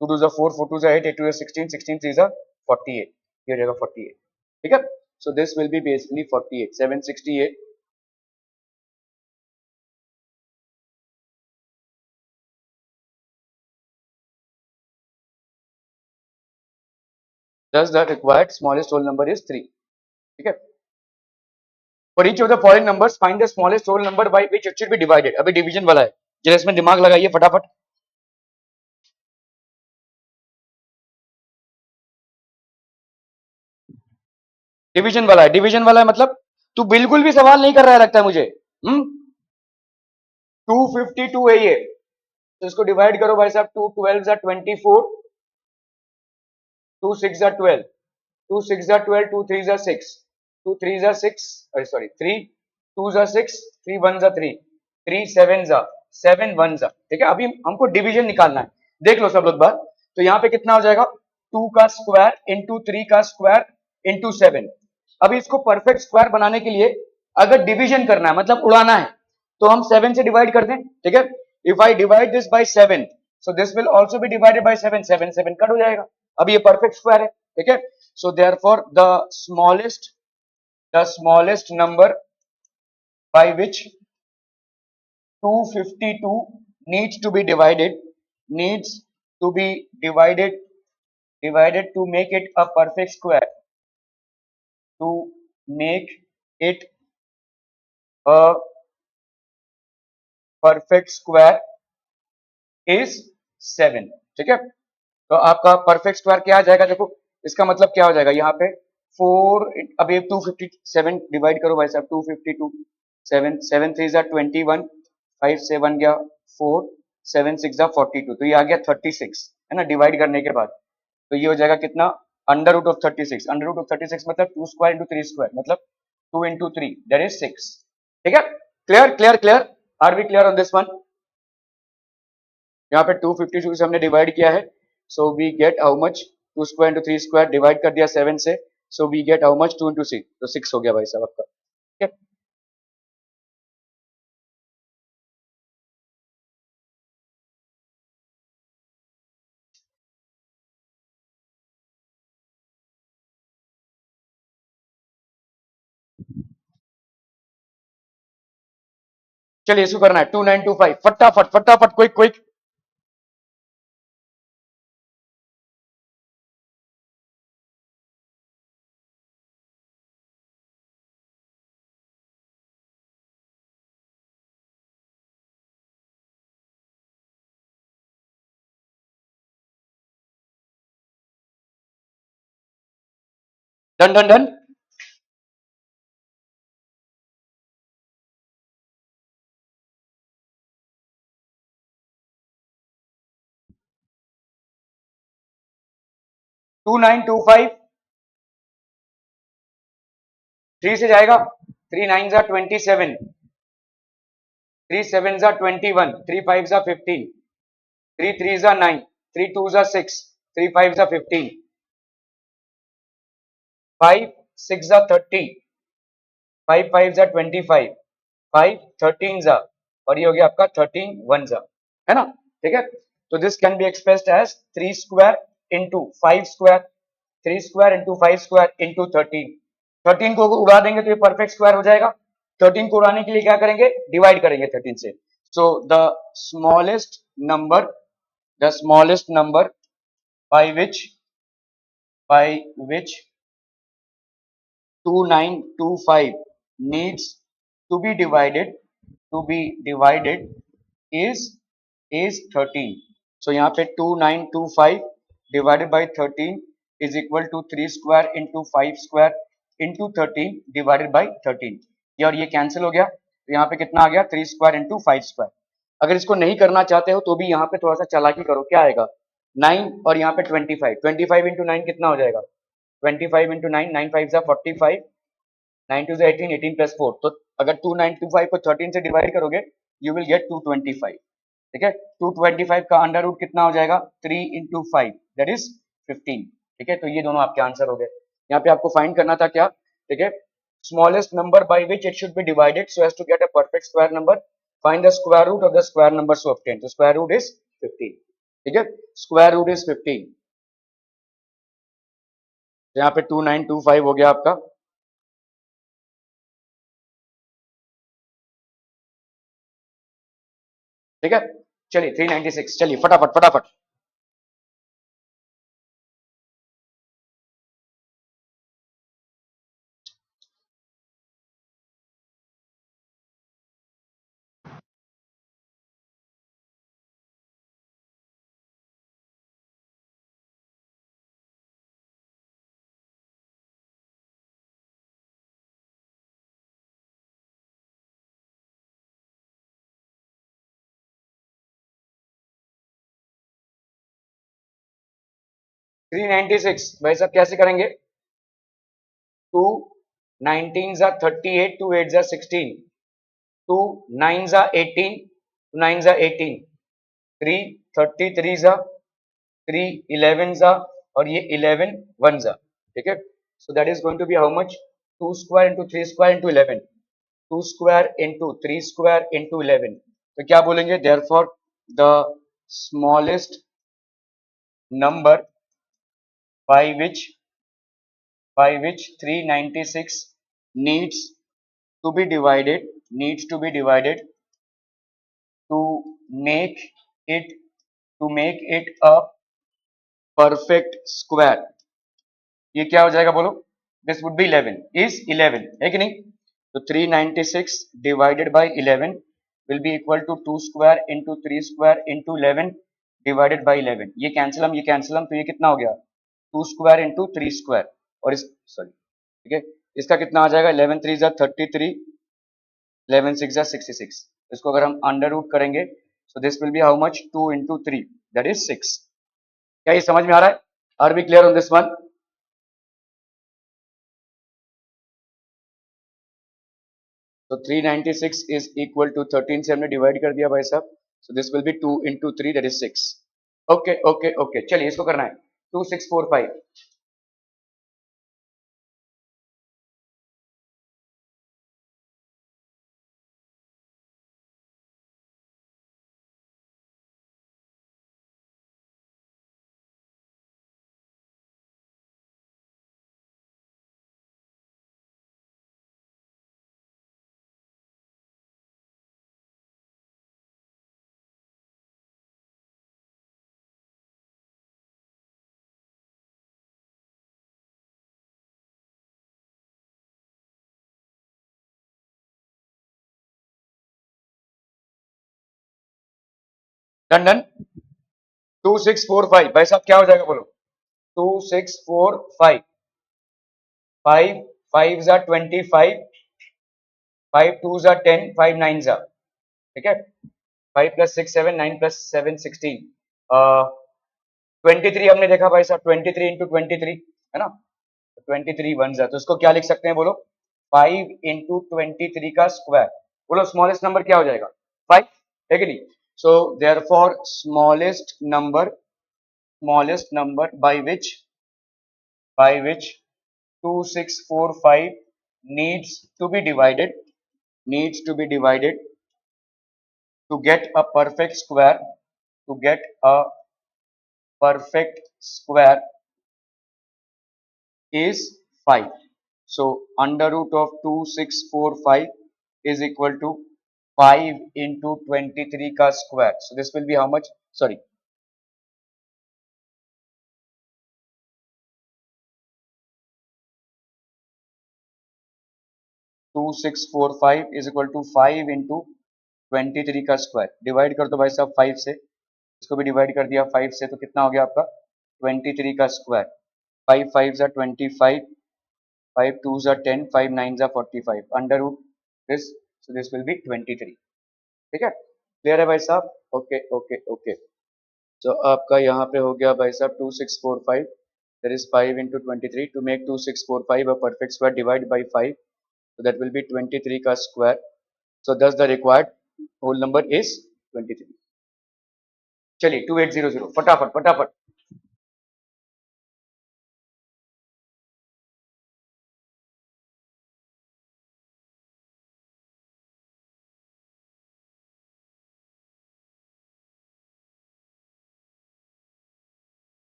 2 2 जा 4, 4 2 जा 8, 8 2 जा 16, 16 3 जा 48, ये हो जाएगा 48, ठीक है। So this will B basically 48, 768 thus the required smallest whole number is 3, ठीक है। For each of the following numbers find the smallest whole number by which it should be divided। अभी डिवीजन वाला है, जरा इसमें दिमाग लगाइए फटाफट। डिवीजन वाला है, डिवीजन वाला है मतलब तू बिल्कुल भी सवाल नहीं कर रहा है लगता है मुझे। 252 है ये, तो इसको डिवाइड करो भाई साहब, 2 12 जा 24, 2 6 जा 12, 2 6 जा 12, 2 3 जा 6, 2 3 जा 6, अरे सॉरी 3 2 जा 6, 3 1 जा 3, 3 7 जा 7 1 जा, ठीक है। अभी हमको डिवीजन निकालना है, देख लो सब लोग बात। तो यहाँ पे कितना हो जाएगा, 2 का स्क्वायर इंटू 3 का स्क्वायर इंटू 7। अभी इसको परफेक्ट स्क्वायर बनाने के लिए अगर डिवीजन करना है मतलब उड़ाना है तो हम 7 से डिवाइड कर दें, ठीक है। If I divide this by 7, so this will also be divided by 7, 7 7 cut हो जाएगा। अब ये परफेक्ट स्क्वायर है, ठीक है। So therefore the smallest number by which 252 needs to be divided to make it a perfect square, to make it a perfect square is 7. ठीक है, तो आपका परफेक्ट स्क्वायर क्या आ जाएगा, देखो इसका मतलब क्या हो जाएगा यहाँ पे 4, अब ये 257 डिवाइड करो भाई साहब, 252 7 7 3 जा 21 5 से 1 गया 4 7 6 जा 42, तो ये आ गया 36 है ना, डिवाइड करने के बाद तो ये हो जाएगा कितना, under root of 36, under root of 36 मतलब 2 स्क्वायर इंटू 3 स्क्वायर मतलब 2 इंटू 3 दैट इज 6. ठीक है, clear clear clear, are we clear on this one. यहाँ पे 252 से हमने डिवाइड किया है, so we get how much, 2 square into 3 square divide कर दिया 7 से, so we get how much 2 into 6, तो 6 हो गया भाई साहब आपका. ठीक है, चलिए इसको करना है 2925, फटाफट फटाफट quick quick. Done done done. 2925 3 से जाएगा, 3 9 जा 27, 3 7 जा 21, 3 5 जा 15, 3 3 जा 9, 3 2 जा 6, 3 5 जा 15, 5 6 जा 30, 5 5 जा 25, 5 13 जा, और ये हो गया आपका 13 1 जा, है ना. ठीक है, तो this can be expressed as 3 square into 5 square, 3 square into 5 square into 13. 13 को उड़ा देंगे तो ये परफेक्ट स्क्वायर हो जाएगा. 13 को उड़ाने के लिए क्या करेंगे, डिवाइड करेंगे 13 से. सो smallest number the smallest number by which 2925 needs to be divided is 13. So यहाँ पे 2925 divided by 13 is equal to 3 square into 5 square into 13 divided by 13. ये और ये कैंसिल हो गया, तो यहाँ पे कितना आ गया, 3 स्क्वायर इंटू 5 स्क्वायर. अगर इसको नहीं करना चाहते हो तो भी यहाँ पे थोड़ा सा चालाकी करो, क्या आएगा 9 और यहाँ पे 25, 25 इंटू 9 कितना हो जाएगा, 25 इंटू 9, 9 5 जा 45, 9 2 जा 18, 18 प्लस 4, तो अगर 2925 को 13 से डिवाइड करोगे यू विल गेट 225. ठीक है, 225 का अंडर रूट कितना हो जाएगा, 3 इंटू 5 दैट इज 15. ठीक है, तो ये दोनों आपके आंसर हो गए. यहाँ पे आपको फाइंड करना था क्या, ठीक है, smallest number by which it should be divided so as to get a perfect square number, find the square root of the square number so obtain, तो स्क्वायर रूट इज 15. ठीक है, स्क्वायर रूट इज 15. तो यहाँ पे 2925 हो गया आपका. ठीक है, चलिए 396, चलिए फटाफट फटाफट. थ्री 96 भाई साहब कैसे करेंगे, 2 19 जा 38, 2 8 जा 16, 2 9 जा 18, 2 9 जा 18, 3 33 जा, 3 11 जा, और ये 11 1 जा. ठीक है, so that is going to be how much, 2 square into 3 square into 11, 2 square into 3 square into 11, तो क्या बोलेंगे, therefore the smallest number by which 396 needs to be divided to make it a perfect square. ये क्या हो जाएगा बोलो, this would be 11, is 11 है कि नहीं. तो 396 divided by 11 will be equal to 2 square into 3 square into 11 divided by 11. ये कैंसिलम तो ये कितना हो गया 2 square into 3 square और इस सॉरी ठीक है इसका कितना आ जाएगा 11 3 जा 33 11 6 जा 66. इसको अगर हम अंडर रूट करेंगे so this will be how much 2 into 3 that is 6. क्या ये समझ में आ रहा है? Are we clear on this one? So 396 is equal to 13 से हमने डिवाइड कर दिया भाई साहब. So this will be 2 into 3 that is 6. Okay. चलिए इसको करना है 2645. डन 2645 भाई साहब क्या हो जाएगा बोलो 2645 5 5 जा 25 5 2 जा 10 5 9 जा ठीक है 5 plus 6 7 9 plus 7 16 23 हमने देखा भाई साहब 23 into 23 है ना 23 वन जा तो इसको क्या लिख सकते हैं बोलो 5 into 23 का स्क्वायर बोलो स्मॉलेस्ट नंबर क्या हो जाएगा 5 है कि नहीं so therefore smallest number by which 2645 needs to be divided to get a perfect square is 5. So under root of 2645 is equal to 5 into 23 का square. So this will be how much? Sorry. Two six four five is equal to 5 into 23 का square divide कर दो भाई साहब 5 से इसको भी divide कर दिया 5 से तो कितना हो गया आपका 23 का स्क्वायर 5 5 जा 25 5 2 जा 10 5 9 जा 45 under root this so this will be 23 ठीक है क्लियर है भाई साहब ओके तो आपका यहाँ पे हो गया भाई साहब 2645 that is 5 into 23 to make 2645 a perfect square divide by 5 so that will be 23 का square so thus the required whole number is 23 चलिए 2800 फटाफट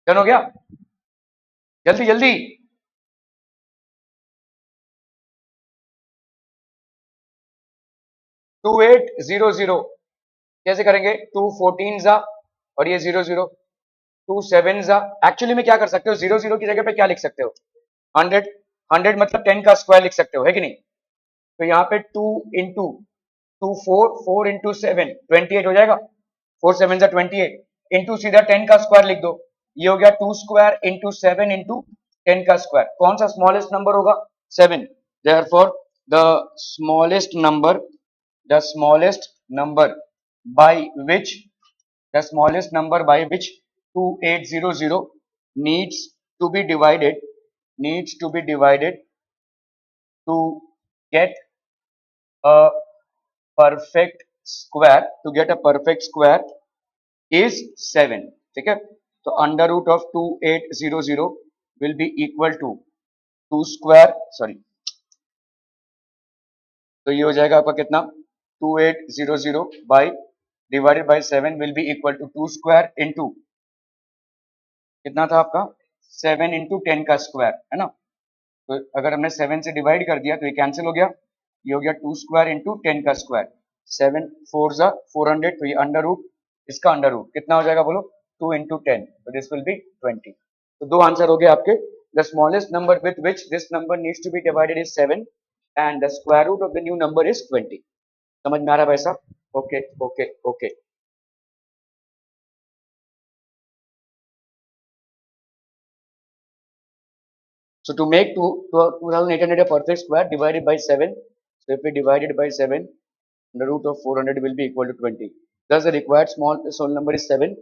डन हो गया जल्दी 2800 कैसे करेंगे 2 14 जा और ये 00 2 7 जा एक्चुअली में क्या कर सकते हो 00 की जगह पे क्या लिख सकते हो 100 मतलब 10 का स्क्वायर लिख सकते हो है कि नहीं तो यहाँ पे 2 इंटू 4 इंटू 7 28 हो जाएगा 4 7 जा 28 इंटू सीधा 10 का स्क्वायर लिख दो ये हो गया 2 स्क्वायर इंटू 7 इंटू 10 का स्क्वायर कौन सा स्मॉलेस्ट नंबर होगा 7 therefore the smallest number by which 2800 needs to be divided to get a perfect square is 7 ठीक है तो under root of 2800 will be equal to 2 square sorry तो ये हो जाएगा आपका कितना 2800 by divided by 7 will be equal to 2 square into कितना था आपका 7 इंटू 10 का स्क्वायर है ना तो अगर हमने 7 से डिवाइड कर दिया तो ये कैंसिल हो गया ये हो गया 2 स्क्वायर इंटू 10 का स्क्वायर 7 4 जा 400, तो ये अंडर रूट, इसका अंडर रूट कितना हो जाएगा बोलो, 2 into 10, तो दिस विल बी 20। तो दो आंसर हो गए आपके। The smallest number with which this number needs to be divided is 7 and the square root of the new number is 20। समझ में आ रहा है भाई साहब? Okay okay okay. So to make 2800 a perfect square divided by 7, so if we divide it by 7, the root of 400 will be equal to 20. Thus the required small number is 7,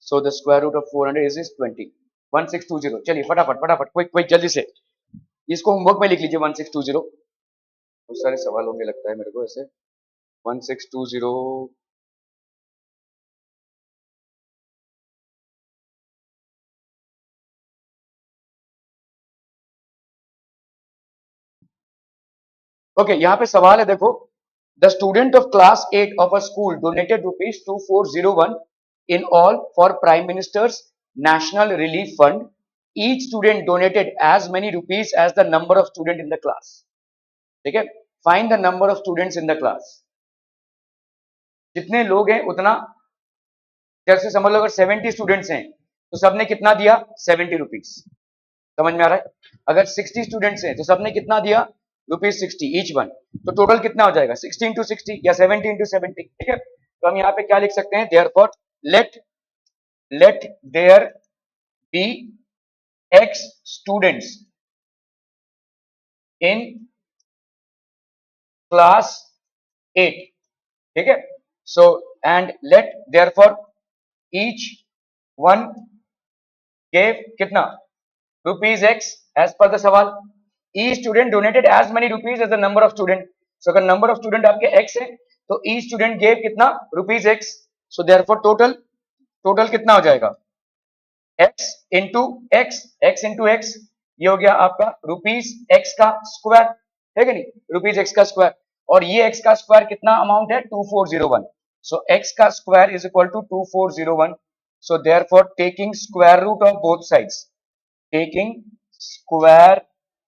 so the square root of 400 is 20. 1620, चलिए फटाफट फटाफट quick quick जल्दी से इसको homework में लिख लीजिए। 1620 बहुत सारे सवाल होंगे लगता है मेरे को ऐसे। 1620, ओके यहाँ पे सवाल है देखो। The student of class 8 of a school donated rupees 2401 in all for prime minister's national relief fund. Each student donated as many rupees as the number of student in the class. ठीक है, find the number of students in the class. जितने लोग हैं उतना, जैसे समझ लो अगर 70 students हैं तो सबने कितना दिया, 70 रुपीज। समझ में आ रहा है? अगर 60 स्टूडेंट्स हैं तो सबने कितना दिया, रुपीज 60 ईच वन। तो टोटल कितना हो जाएगा, 60 इंटू 60 या 70 इंटू 70। ठीक है, तो हम यहाँ पे क्या लिख सकते हैं, therefore let there be x students in class 8। ठीक है, so and let therefore each one gave कितना, rupees x as per the सवाल। each student donated as many rupees as the number of student। so अगर number of student आपके x है तो each student gave कितना, rupees x। so therefore total कितना हो जाएगा, x इंटू x, ये हो गया आपका रुपीज x का स्क्वायर, है कि नहीं, रुपीज x का स्क्वायर। और ये x का स्क्वायर कितना अमाउंट है, 2401। सो x का square is equal to 2401। So therefore taking square root of both sides, taking square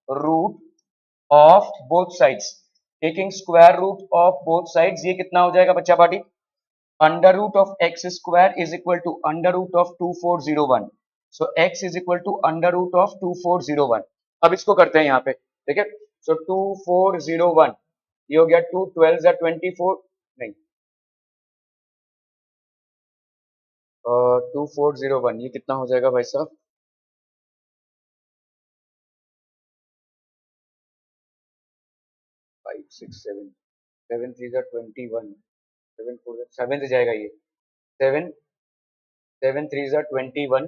root of both sides, taking square root of both sides, ये कितना हो जाएगा बच्चा party, under root of x square is equal to under root of 2401। So x is equal to under root of 2401। अब इसको करते हैं यहाँ पे, ठीक है। सो 2401 ये हो गया 2 12 या 24, नहीं 2401 ये कितना हो जाएगा भाई साहब, 5 6 7 7 3 जा 21, 7 4 7 से जाएगा ये, 7 7 3 जा 21,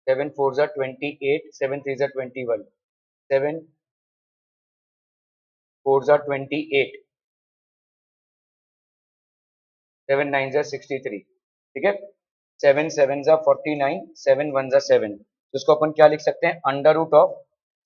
7 4 जा 28, 7 3 जा 21, 7 4 जा 28, 7 9 जा 63। ठीक है, 7 7 जा 49, 7 1 जा 7। तो इसको अपन क्या लिख सकते हैं, under root of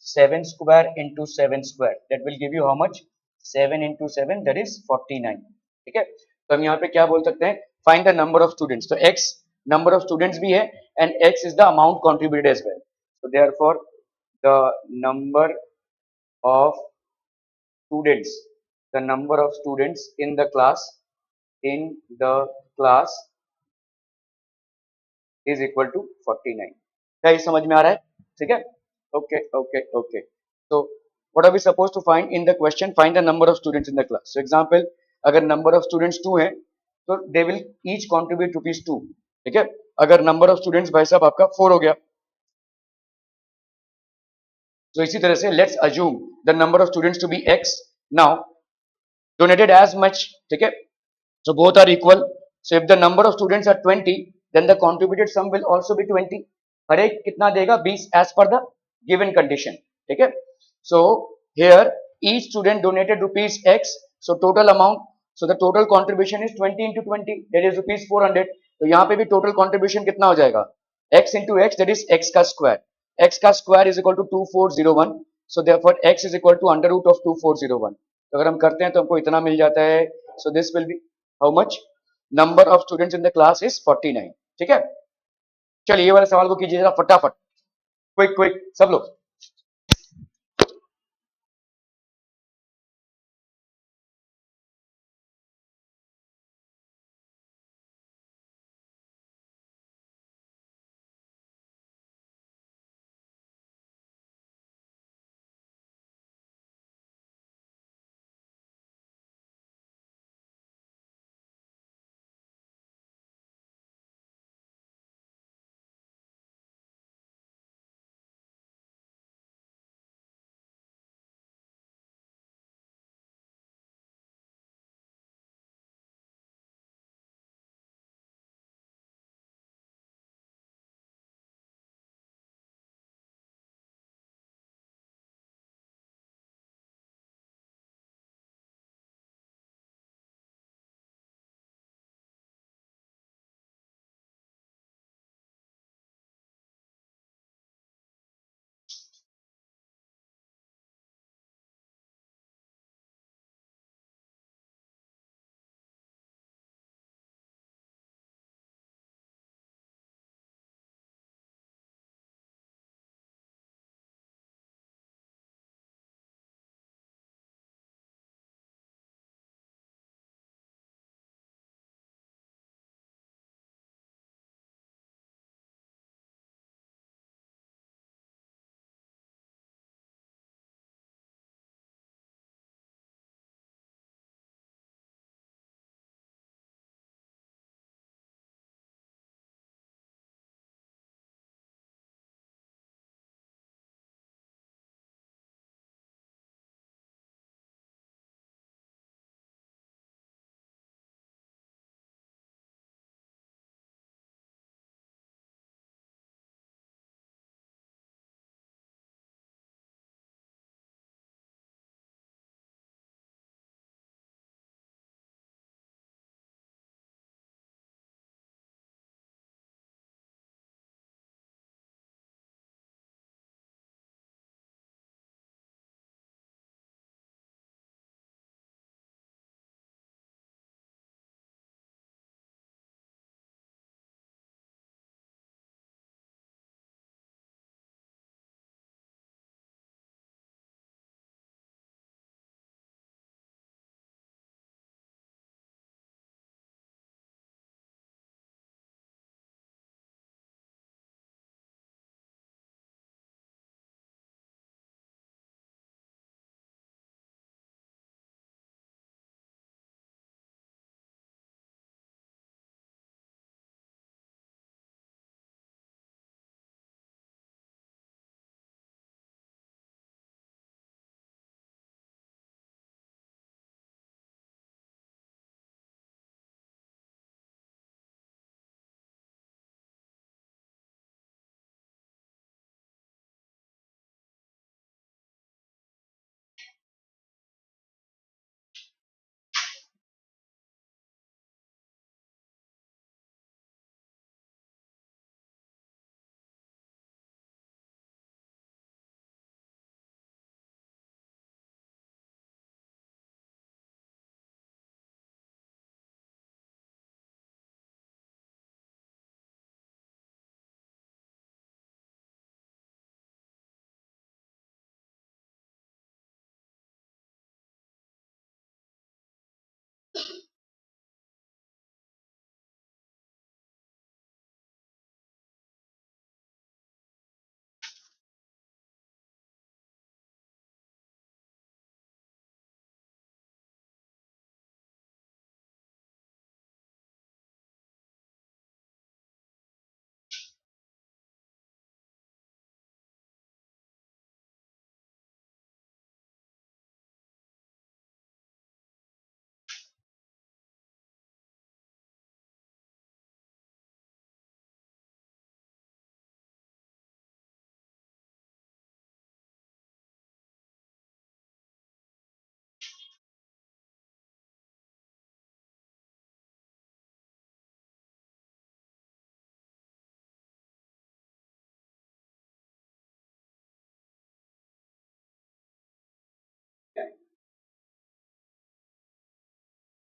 7 square into 7 square, that will give you how much, 7 into 7 that is 49। ठीक है, तो हम यहाँ पे क्या बोल सकते हैं, find the number of students. तो x नंबर ऑफ स्टूडेंट्स भी है and x is the amount contributed as well. so therefore the number of students, the number of students in the class, in the class is equal to 49। क्या ये समझ में आ रहा है? ठीक है, ओके ओके ओके। तो what are we supposed to find in the question, find the number of students in the class। so example अगर number of students 2 है तो they will each contribute rupees 2। ठीक है, अगर number of students भाई साहब आपका 4 हो गया, तो इसी तरह से let's assume the number of students to be x now donated as much। ठीक है, so both are equal। so if the number of students are 20 then the contributed sum will also be 20। हर एक कितना देगा, 20 as per the given condition। ठीक है, so here each student donated rupees x, so total amount, so the total contribution is 20 into 20 that is rupees 400। तो यहाँ पे भी total contribution कितना हो जाएगा, x into x that is x का square, x का square is equal to 2401। so therefore x is equal to under root of 2401। तो अगर हम करते हैं तो हमको इतना मिल जाता है। so this will be how much, number of students in the class is 49। ठीक है, चलिए ये वाले सवाल को कीजिए जरा फटाफट, क्विक क्विक सब लोग।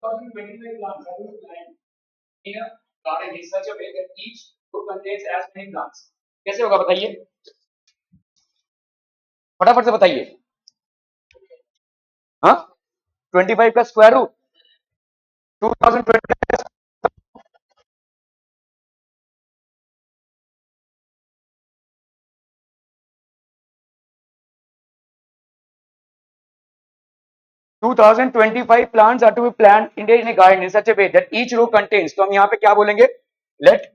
2025 plants are being planted in a garden in such a way that each row contains as many plants. कैसे होगा बताइए, फटाफट से बताइए. हाँ, 25 का square root 2020 2025 plants are to be planted in a garden in such a way that each row contains, तो हम यहाँ पे क्या बोलेंगे, let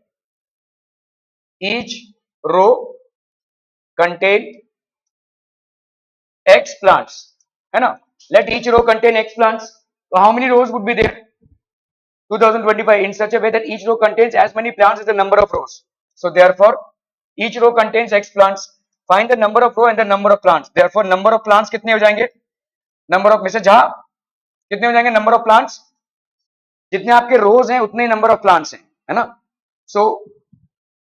each row contain x plants, है ना, let each row contain x plants. So how many rows would be there 2025 in such a way that each row contains as many plants as the number of rows. So therefore each row contains x plants. Find the number of row and the number of plants. Therefore number of plants कितने हो जाएंगे, number of mister Jha कितने हो जाएंगे, number of plants जितने आपके रोज हैं उतने नंबर ऑफ प्लांट्स हैं, है ना. So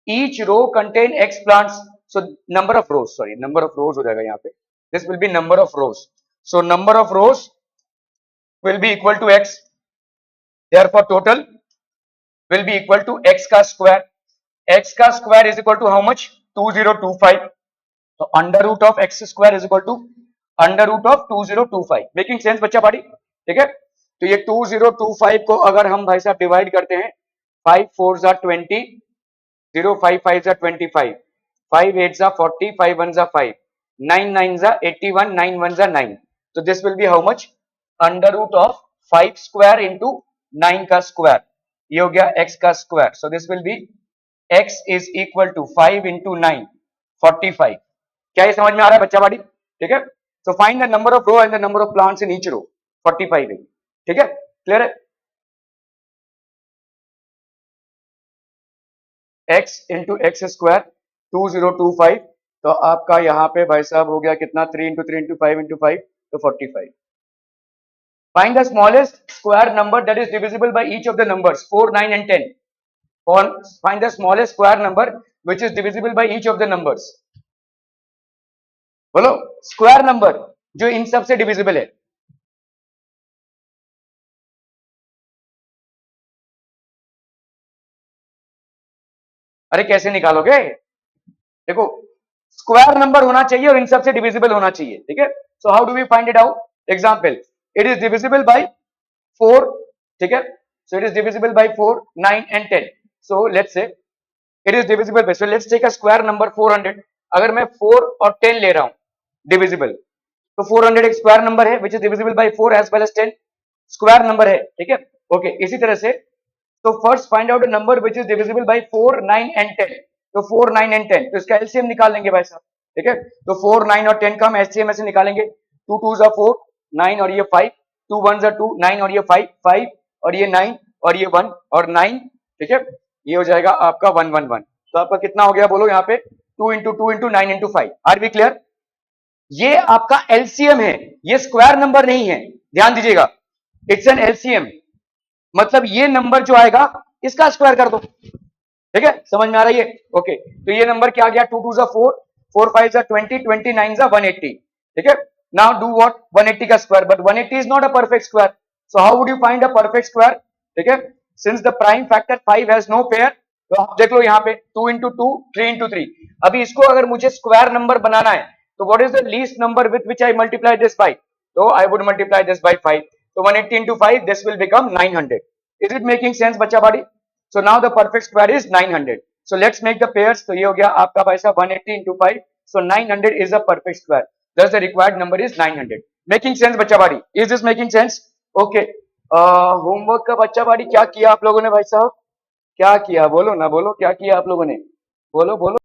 each row contain x plants, so number of rows, sorry number of rows हो जाएगा यहाँ पे, this will be number of rows. So number of rows will be equal to x, therefore total will be equal to x का square. X का square is equal to how much, 2025. तो under root of x square is equal to under root of 2025. Making sense बच्चा party, ठीक है. तो ये 2025 को अगर हम भाई साहब डिवाइड करते हैं, 5 4 जा 20, 0 5 5 जा 25, 5 8 जा 40, 5 1 जा 5, 9 9 जा 81, 9 1 जा 9. तो this will be how much, under root of 5 square into 9 का स्क्वायर, ये हो गया x का square. So this will be x is equal to 5 into 9 45. क्या ये समझ में आ रहा है बच्चा बाड़ी, ठीक है. So find the number of row and the number of plants in each row, 45 है, ठीक है, क्लियर है. x इंटू एक्स स्क्वायर 2025, तो आपका यहाँ पे भाई साहब हो गया कितना, 3 इंटू 3 इंटू 5 इंटू 5, तो 45. Find the smallest square number that is divisible by each of the numbers 4 9 and 10. Find the smallest square number which is divisible by each of the numbers. बोलो स्क्वायर नंबर जो इन सब से divisible है. अरे कैसे निकालोगे, देखो स्क्वायर नंबर होना चाहिए और इन सब से डिविजिबल होना चाहिए, ठीक है. So how do we find it out, example it is divisible by 4, ठीक है. So it is divisible by 4 9 and 10. So let's say it is divisible by, so let's take a square number 400. अगर मैं 4 और 10 ले रहा हूं divisible, तो 400 एक स्क्वायर नंबर है which is divisible by 4 as well as 10, square number है, ठीक है. ओके, इसी तरह से तो first find out a number which is divisible by 4 9 and 10. तो 4 9 एंड 10, तो इसका एलसीएम निकाल लेंगे भाई साहब, ठीक है. तो 4 9 और 10 का हम एलसीएम ऐसे निकालेंगे, 2 2 जा 4 9 और ये 5, 2 1 जा 2 9 और ये 5 5 और ये 9 और ये 1 और 9, ठीक है. ये हो जाएगा आपका 1 1 1. तो आपका कितना हो गया बोलो यहाँ पे, 2 into 2 into 9 into 5. Are we clear, ये आपका एलसीएम है, ये स्क्वायर नंबर नहीं है, ध्यान दीजिएगा, इट्स एन एलसीएम. मतलब ये नंबर जो आएगा इसका स्क्वायर कर दो, ठीक है, समझ में आ रही है. ओके, तो ये नंबर क्या आ गया, 2 2 जा 4 4 5 जा 20 29 जा 180, ठीक है. नाउ डू व्हाट, 180 का square, but 180 is not a perfect square. So how would you find a perfect square, ठीक है. Since the prime factor 5 has no pair, तो आप देख लो यहाँ पे 2 इंटू 2 3 इंटू 3. अभी इसको अगर मुझे स्क्वायर नंबर बनाना है, तो what is the least number with which I multiply this by, तो I would multiply this by 5. तो 180 into 5, this will become 900. Is it making sense बच्चा बाड़ी. So now the perfect square is 900. So let's make the pairs. तो ये हो गया आपका भाई साहब 180 into 5. So 900 is a perfect square. Thus the required number is 900. Making sense बच्चा बाड़ी. Is this making sense? Okay. Homework का बच्चा बाड़ी क्या किया आप लोगों ने भाई साहब, क्या किया बोलो ना, बोलो क्या किया आप लोगों ने, बोलो बोलो.